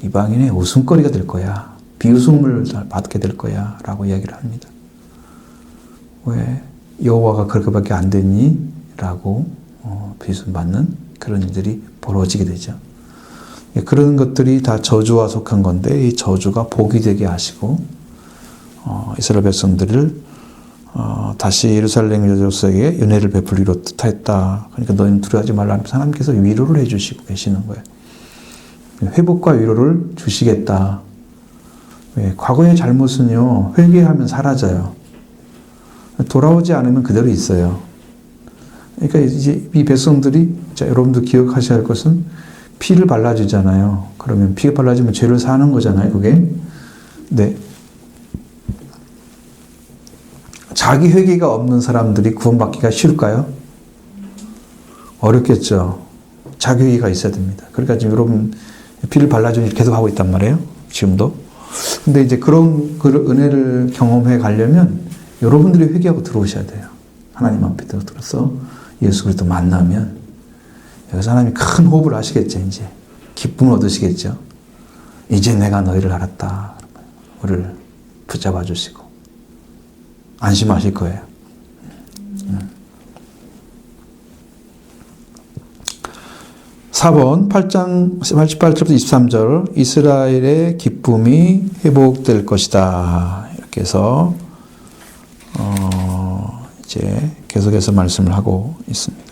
이방인의 웃음거리가 될 거야. 비웃음을 받게 될 거야. 라고 이야기를 합니다. 왜? 여호와가 그렇게밖에 안 됐니? 라고 비웃음 받는 그런 일들이 벌어지게 되죠. 그런 것들이 다 저주와 속한 건데 이 저주가 복이 되게 하시고 이스라엘 백성들을 다시 예루살렘 여족에게 은혜를 베풀기로 뜻하였다. 그러니까 너희는 두려워하지 말라. 하나님께서 위로를 해주시고 계시는 거예요. 회복과 위로를 주시겠다. 왜? 과거의 잘못은요, 회개하면 사라져요. 돌아오지 않으면 그대로 있어요. 그러니까 이제 이 백성들이, 자, 여러분도 기억하셔야 할 것은 피를 발라주잖아요. 그러면 피가 발라주면 죄를 사는 거잖아요, 그게. 네. 자기 회개가 없는 사람들이 구원받기가 쉬울까요? 어렵겠죠. 자기 회개가 있어야 됩니다. 그러니까 지금 여러분 피를 발라주니 계속 하고 있단 말이에요. 지금도. 근데 이제 그런 은혜를 경험해 가려면 여러분들이 회개하고 들어오셔야 돼요. 하나님 앞에 들어서 예수 그리스도 만나면 여기서 하나님이 큰 호흡을 하시겠죠. 이제 기쁨을 얻으시겠죠. 이제 내가 너희를 알았다. 우리를 붙잡아 주시고 안심하실 거예요. 4번 8장 88절부터 23절 이스라엘의 기쁨이 회복될 것이다. 이렇게 해서 이제 계속해서 말씀을 하고 있습니다.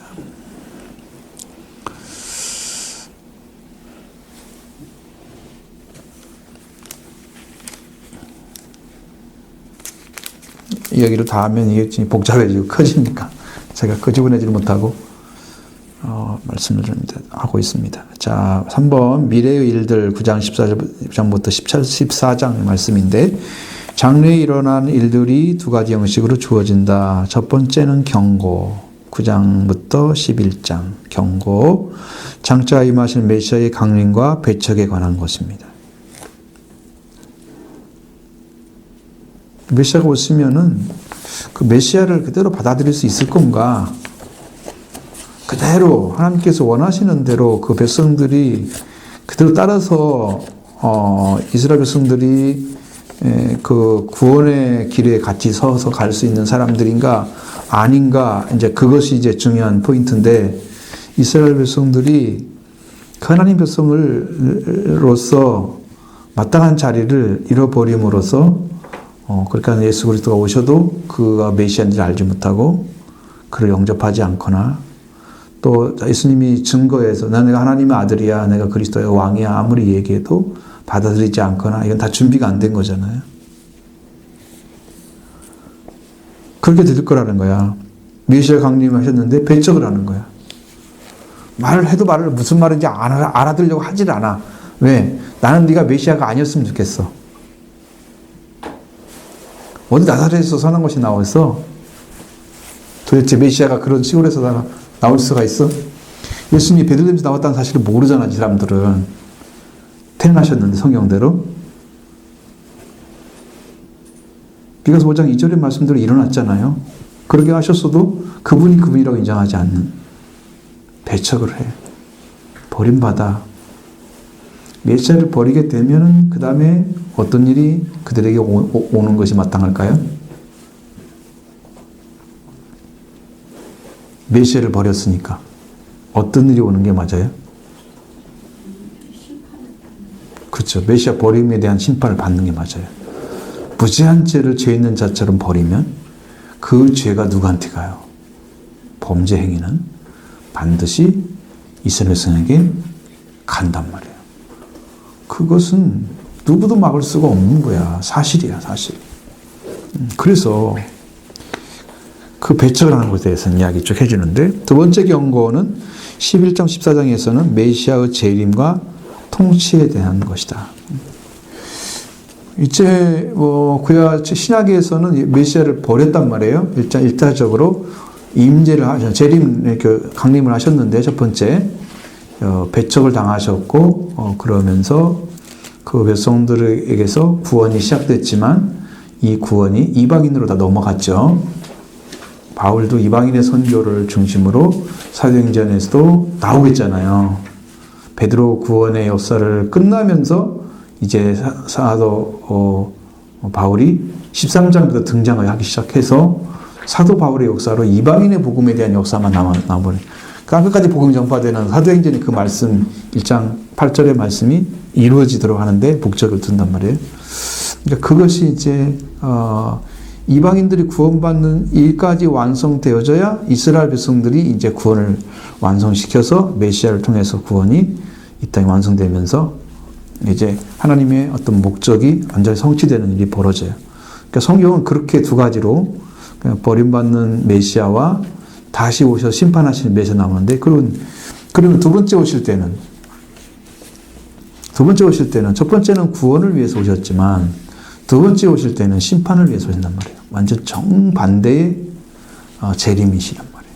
여기로 다 하면 이게 복잡해지고 커지니까 제가 끄집어내지를 못하고 말씀을 좀 하고 있습니다. 자, 3번 미래의 일들 9장 14장부터 14장 말씀인데 장래에 일어난 일들이 두 가지 형식으로 주어진다. 첫 번째는 경고 9장부터 11장 경고 장차 임하실 메시아의 강림과 배척에 관한 것입니다. 메시아가 오시면은 그 메시아를 그대로 받아들일 수 있을 건가? 그대로 하나님께서 원하시는 대로 그 백성들이 그대로 따라서 이스라엘 백성들이 그 구원의 길에 같이 서서 갈 수 있는 사람들인가 아닌가 이제 그것이 이제 중요한 포인트인데 이스라엘 백성들이 그 하나님 백성으로서 마땅한 자리를 잃어버림으로써 그러니까 예수 그리스도가 오셔도 그가 메시아인지 알지 못하고 그를 영접하지 않거나 또 예수님이 증거해서 내가 하나님의 아들이야 내가 그리스도의 왕이야 아무리 얘기해도 받아들이지 않거나 이건 다 준비가 안 된 거잖아요. 그렇게 될 거라는 거야. 메시아 강림하셨는데 배척을 하는 거야. 말을 해도 말을 무슨 말인지 알아들으려고 하질 않아. 왜? 나는 네가 메시아가 아니었으면 좋겠어. 어디 나사렛에서 선한 것이 나와서 도대체 메시아가 그런 시골에서 나올 수가 있어? 예수님이 베들레헴에서 나왔다는 사실을 모르잖아, 이 사람들은. 태어나셨는데 성경대로. 비가서 5장 2절의 말씀대로 일어났잖아요. 그렇게 하셨어도 그분이 그분이라고 인정하지 않는 배척을 해. 버림받아. 메시아를 버리게 되면 그 다음에 어떤 일이 그들에게 오는 것이 마땅할까요? 메시아를 버렸으니까 어떤 일이 오는 게 맞아요? 그렇죠. 메시아 버림에 대한 심판을 받는 게 맞아요. 무지한 죄를 죄 있는 자처럼 버리면 그 죄가 누구한테 가요? 범죄 행위는 반드시 이스라엘 백성에게 간단 말이에요. 그것은 누구도 막을 수가 없는 거야. 사실이야, 사실. 그래서 그 배척을 하는 것에 대해서는 이야기 쭉 해주는데 두 번째 경고는 11장 14장에서는 메시아의 재림과 통치에 대한 것이다. 이제 그야 신약에서는 메시아를 버렸단 말이에요. 일차적으로 임재를 재림 강림을 하셨는데 첫 번째 배척을 당하셨고 그러면서 그 백성들에게서 구원이 시작됐지만 이 구원이 이방인으로 다 넘어갔죠. 바울도 이방인의 선교를 중심으로 사도행전에서도 나오겠잖아요. 베드로 구원의 역사를 끝나면서 이제 사도 바울이 13장부터 등장을 하기 시작해서 사도 바울의 역사로 이방인의 복음에 대한 역사만 남아버려요. 그러니까 끝까지 복음 전파되는 사도행전의 그 말씀 1장 8절의 말씀이 이루어지도록 하는데 목적을 둔단 말이에요. 그러니까 그것이 이제 이방인들이 구원받는 일까지 완성되어져야 이스라엘 백성들이 이제 구원을 완성시켜서 메시아를 통해서 구원이 이 땅에 완성되면서 이제 하나님의 어떤 목적이 완전히 성취되는 일이 벌어져요. 그러니까 성경은 그렇게 두 가지로 그냥 버림받는 메시아와 다시 오셔서 심판하시는 메시아 나오는데, 그러면 두 번째 오실 때는 첫 번째는 구원을 위해서 오셨지만 두 번째 오실 때는 심판을 위해서 오신단 말이에요. 완전 정반대의 재림이시란 말이에요.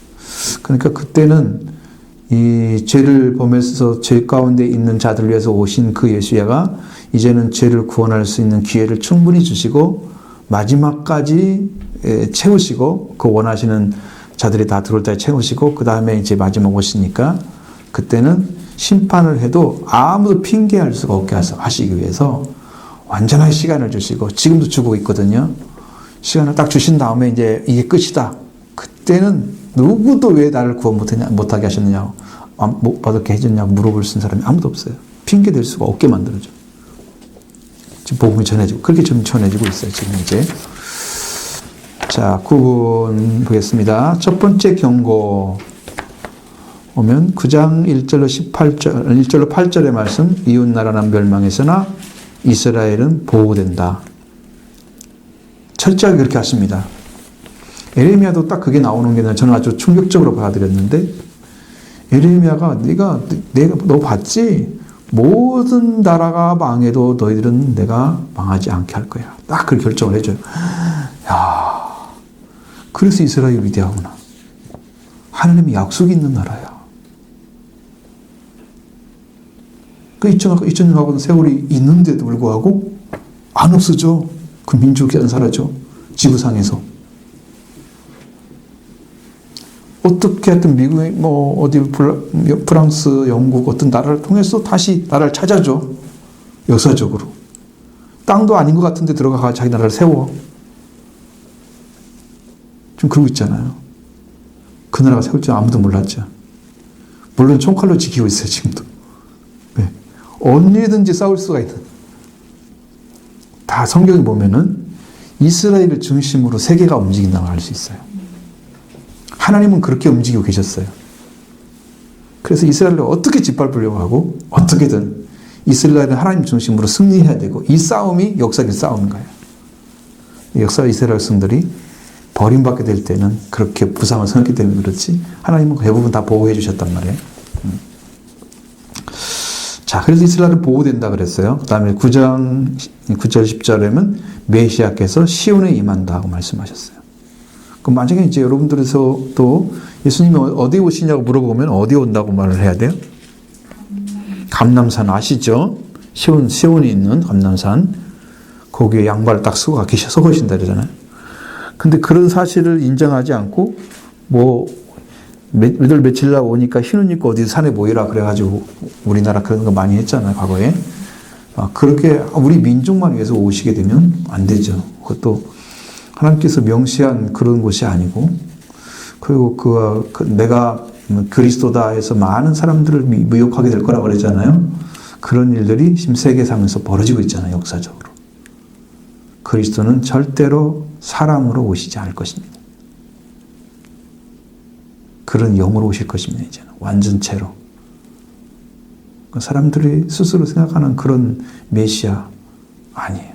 그러니까 그때는 이 죄를 범해서 죄 가운데 있는 자들을 위해서 오신 그 예수야가 이제는 죄를 구원할 수 있는 기회를 충분히 주시고 마지막까지 채우시고 그 원하시는 자들이 다 들어올 때 채우시고 그 다음에 이제 마지막 오시니까 그때는 심판을 해도 아무도 핑계할 수가 없게 하시기 위해서 완전한 시간을 주시고 지금도 주고 있거든요. 시간을 딱 주신 다음에 이제 이게 끝이다. 그때는 누구도 왜 나를 구원 못하게 하셨느냐고 못 받게 해줬냐고 물어볼 수 있는 사람이 아무도 없어요. 핑계 댈 수가 없게 만들어줘. 지금 복음이 전해지고 그렇게 좀 전해지고 있어요. 지금 이제 자 9분 보겠습니다. 첫 번째 경고 오면 9장 1절로 8절의 말씀 이웃나라는 멸망했으나 이스라엘은 보호된다. 철저하게 그렇게 하십니다. 에레미야도 딱 그게 나오는 게 저는 아주 충격적으로 받아들였는데 에레미야가 내가 너 봤지? 모든 나라가 망해도 너희들은 내가 망하지 않게 할 거야. 딱 그 결정을 해줘요. 야, 그래서 이스라엘이 위대하구나. 하나님의 약속이 있는 나라야. 그 2000년 가고 세월이 있는데도 불구하고 안 없어져. 그 민족이 안 사라져. 지구상에서. 어떻게 하여튼 미국이 어디 프랑스, 영국 어떤 나라를 통해서 다시 나라를 찾아줘. 역사적으로. 땅도 아닌 것 같은데 들어가서 자기 나라를 세워. 좀 그러고 있잖아요. 그 나라가 세울 줄 아무도 몰랐죠. 물론 총칼로 지키고 있어요, 지금도. 네. 언제든지 싸울 수가 있는. 다 성경에 보면은 이스라엘을 중심으로 세계가 움직인다고 알 수 있어요. 하나님은 그렇게 움직이고 계셨어요. 그래서 이스라엘을 어떻게 짓밟으려고 하고 어떻게든 이스라엘은 하나님 중심으로 승리해야 되고 이 싸움이 역사적인 싸움인 거예요. 역사 이스라엘 백성들이 버림받게 될 때는 그렇게 부상을 당했기 때문에 그렇지 하나님은 대부분 다 보호해 주셨단 말이에요. 자, 그래서 이스라엘은 보호된다 그랬어요. 그 다음에 9절 10절에는 메시아께서 시온에 임한다고 말씀하셨어요. 그럼 만약에 이제 여러분들에서 또 예수님이 어디 오시냐고 물어보면 어디 온다고 말을 해야 돼요? 감람산 아시죠? 시온이 있는 감람산. 거기에 양발을 딱 쓰고 서 계신다 그러잖아요. 근데 그런 사실을 인정하지 않고 며칠 날 오니까 흰 옷 입고 어디 산에 모이라 그래가지고 우리나라 그런 거 많이 했잖아요, 과거에. 그렇게 우리 민족만 위해서 오시게 되면 안 되죠. 그것도 하나님께서 명시한 그런 곳이 아니고, 그리고 내가 그리스도다 해서 많은 사람들을 미혹하게 될 거라고 그랬잖아요. 그런 일들이 지금 세계상에서 벌어지고 있잖아요, 역사적으로. 그리스도는 절대로 사람으로 오시지 않을 것입니다. 그런 영으로 오실 것입니다, 이제는. 완전체로. 사람들이 스스로 생각하는 그런 메시아 아니에요.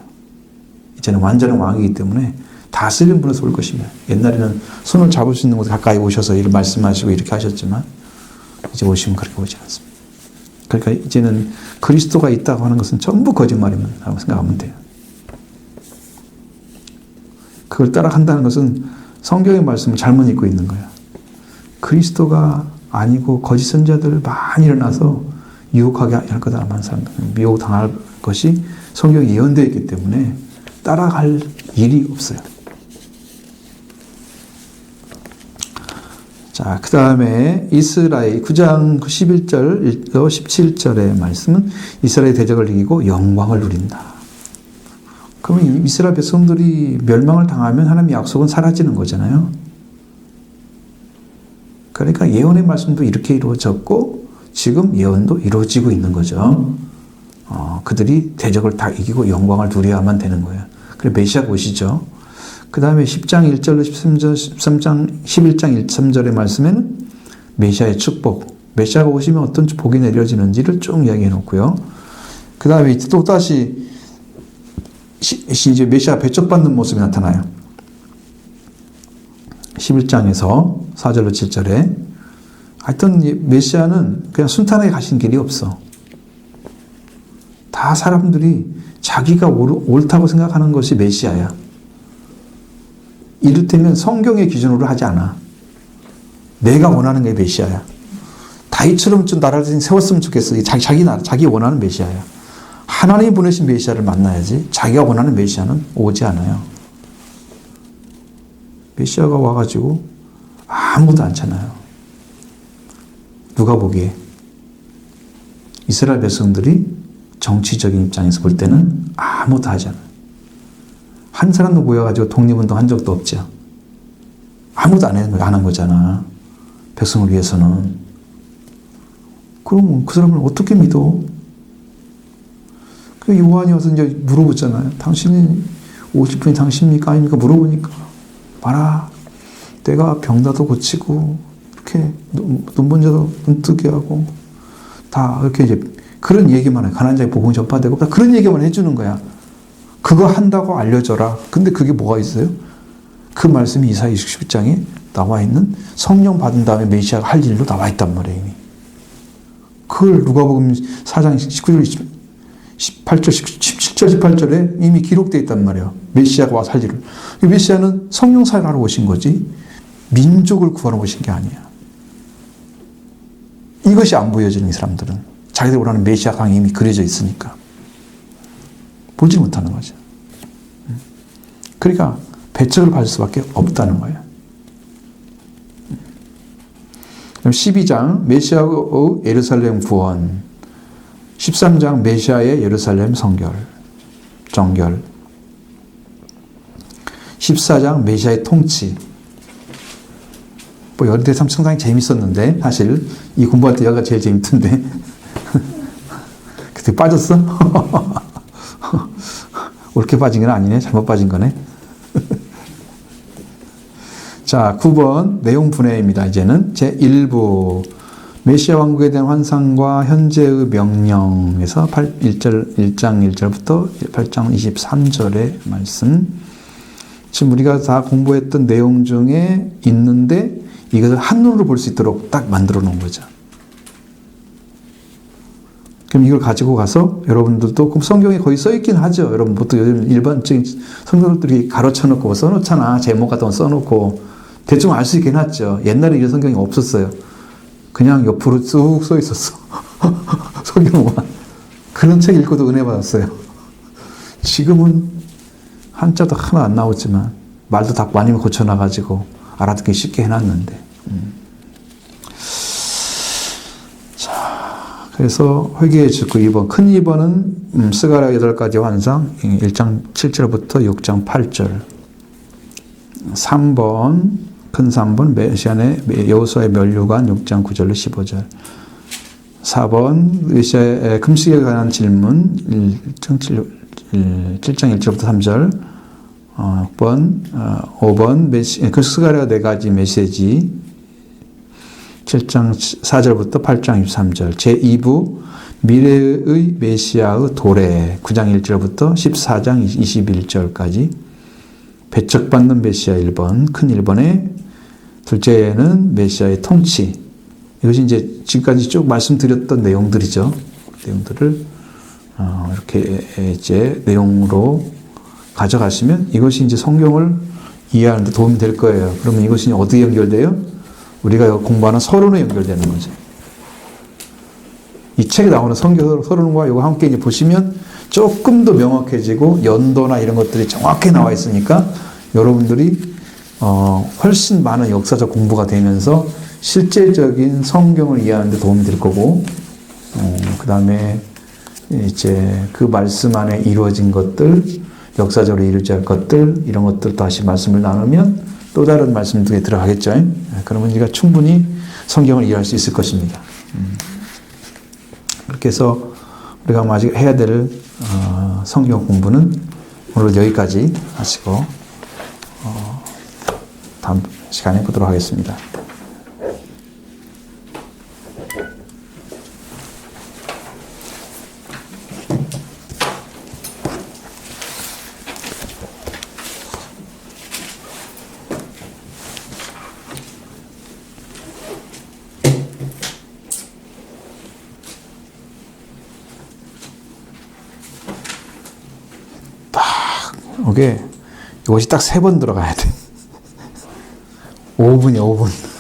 이제는 완전한 왕이기 때문에 다스리는 분에서 올 것입니다. 옛날에는 손을 잡을 수 있는 곳에 가까이 오셔서 이렇게 말씀하시고 이렇게 하셨지만 이제 오시면 그렇게 오지 않습니다. 그러니까 이제는 그리스도가 있다고 하는 것은 전부 거짓말이라고 생각하면 돼요. 그걸 따라간다는 것은 성경의 말씀을 잘못 읽고 있는 거예요. 그리스도가 아니고 거짓 선자들 많이 일어나서 유혹하게 할 거다. 많은 사람들 미혹당할 것이 성경에 예언되어 있기 때문에 따라갈 일이 없어요. 자, 그 다음에 이스라엘 9장 11절 17절의 말씀은 이스라엘 대적을 이기고 영광을 누린다. 그러면 이스라엘 백성들이 멸망을 당하면 하나님의 약속은 사라지는 거잖아요. 그러니까 예언의 말씀도 이렇게 이루어졌고 지금 예언도 이루어지고 있는 거죠. 그들이 대적을 다 이기고 영광을 누려야만 되는 거예요. 그래 메시아가 오시죠. 그 다음에 10장 1절로 11장 13절의 말씀에는 메시아의 축복, 메시아가 오시면 어떤 복이 내려지는지를 쭉 이야기해 놓고요. 그 다음에 또 다시 이제 메시아 배척받는 모습이 나타나요. 11장에서 4절로 7절에 하여튼 메시아는 그냥 순탄하게 가신 길이 없어. 다 사람들이 자기가 옳다고 생각하는 것이 메시아야. 이를테면 성경의 기준으로 하지 않아. 내가 원하는 게 메시아야. 다윗처럼 좀 나라를 세웠으면 좋겠어. 자기 나라, 자기 원하는 메시아야. 하나님이 보내신 메시아를 만나야지 자기가 원하는 메시아는 오지 않아요. 메시아가 와가지고 아무도 않잖아요. 누가 보기에 이스라엘 백성들이 정치적인 입장에서 볼 때는 아무도 하지 않아요. 한 사람도 모여가지고 독립운동 한 적도 없죠. 아무도 안 한 거잖아. 백성을 위해서는. 그럼 그 사람을 어떻게 믿어? 그 요한이 와서 이제 물어보잖아요. 당신이 오실 분이 당신입니까? 아닙니까? 물어보니까 봐라. 내가 병자도 고치고 이렇게 눈먼 자도 눈뜨게 하고 다 이렇게 이제 그런 얘기만 해. 가난한 자에게 복음이 전파되고 다 그런 얘기만 해주는 거야. 그거 한다고 알려줘라. 근데 그게 뭐가 있어요? 그 말씀이 이사야 60장에 나와 있는 성령 받은 다음에 메시아가 할 일로 나와 있단 말이에요. 이미. 그걸 누가복음 4장 19절 18절 17절 18절에 이미 기록되어 있단 말이에요. 메시아가 와서 할 일을. 메시아는 성령 사역을 하러 오신 거지 민족을 구하러 오신 게 아니야. 이것이 안 보여지는 이 사람들은 자기들 원하는 메시아 강이 이미 그려져 있으니까 보지 못하는 거죠. 그러니까 배척을 받을 수밖에 없다는 거예요. 12장 메시아의 예루살렘 구원, 13장 메시아의 예루살렘 정결, 14장 메시아의 통치. 뭐 여러 대상 상당히 재밌었는데 사실 이 공부할 때 여기가 제일 재밌던데 그때 빠졌어? 옳게 빠진 건 아니네. 잘못 빠진 거네. 자, 9번 내용 분해입니다. 이제는 제1부 메시아 왕국에 대한 환상과 현재의 명령에서 1장 1절부터 8장 23절의 말씀. 지금 우리가 다 공부했던 내용 중에 있는데 이것을 한눈으로 볼 수 있도록 딱 만들어 놓은 거죠. 그럼 이걸 가지고 가서 여러분들도 그럼 성경에 거의 써 있긴 하죠. 여러분 보통 요즘 일반적인 성경들이 가로쳐 놓고 써놓잖아. 제목 같은 거 써놓고 대충 알 수 있긴 하죠. 옛날에 이런 성경이 없었어요. 그냥 옆으로 쭉 써 있었어. 성경만. 그런 책 읽고도 은혜 받았어요. 지금은 한자도 하나 안 나오지만 말도 다 많이 고쳐놔가지고 알아듣기 쉽게 해놨는데. 자, 그래서 회개의 직후 2번. 큰 2번은 스가랴 8가지 환상 1장 7절부터 6장 8절. 3번 큰 3번 메시아의 여호수아의 면류관 6장 9절로 15절. 4번 메시아의 금식에 관한 질문 7장 1절부터 3절. 5번 그 스가랴 4가지 메시지 7장 4절부터 8장 23절. 제2부 미래의 메시아의 도래 9장 1절부터 14장 21절까지. 배척받는 메시아 1번, 큰 1번에 둘째는 메시아의 통치. 이것이 이제 지금까지 쭉 말씀드렸던 내용들이죠. 내용들을 이렇게 이제 내용으로 가져가시면 이것이 이제 성경을 이해하는 데 도움이 될 거예요. 그러면 이것이 어디에 연결돼요? 우리가 공부하는 서론에 연결되는 거죠. 이 책에 나오는 성경 서론과 이거 함께 이제 보시면 조금 더 명확해지고 연도나 이런 것들이 정확히 나와 있으니까 여러분들이 훨씬 많은 역사적 공부가 되면서 실제적인 성경을 이해하는 데 도움이 될 거고, 그 다음에 이제 그 말씀 안에 이루어진 것들, 역사적으로 이루어질 것들, 이런 것들 다시 말씀을 나누면 또 다른 말씀들이 들어가겠죠. 그러면 우리가 충분히 성경을 이해할 수 있을 것입니다. 그렇게 해서 우리가 아직 해야 될 성경 공부는 오늘 여기까지 하시고 다음 시간에 보도록 하겠습니다. 요게 이것이 딱 3번 들어가야 돼. 5분이야 5분.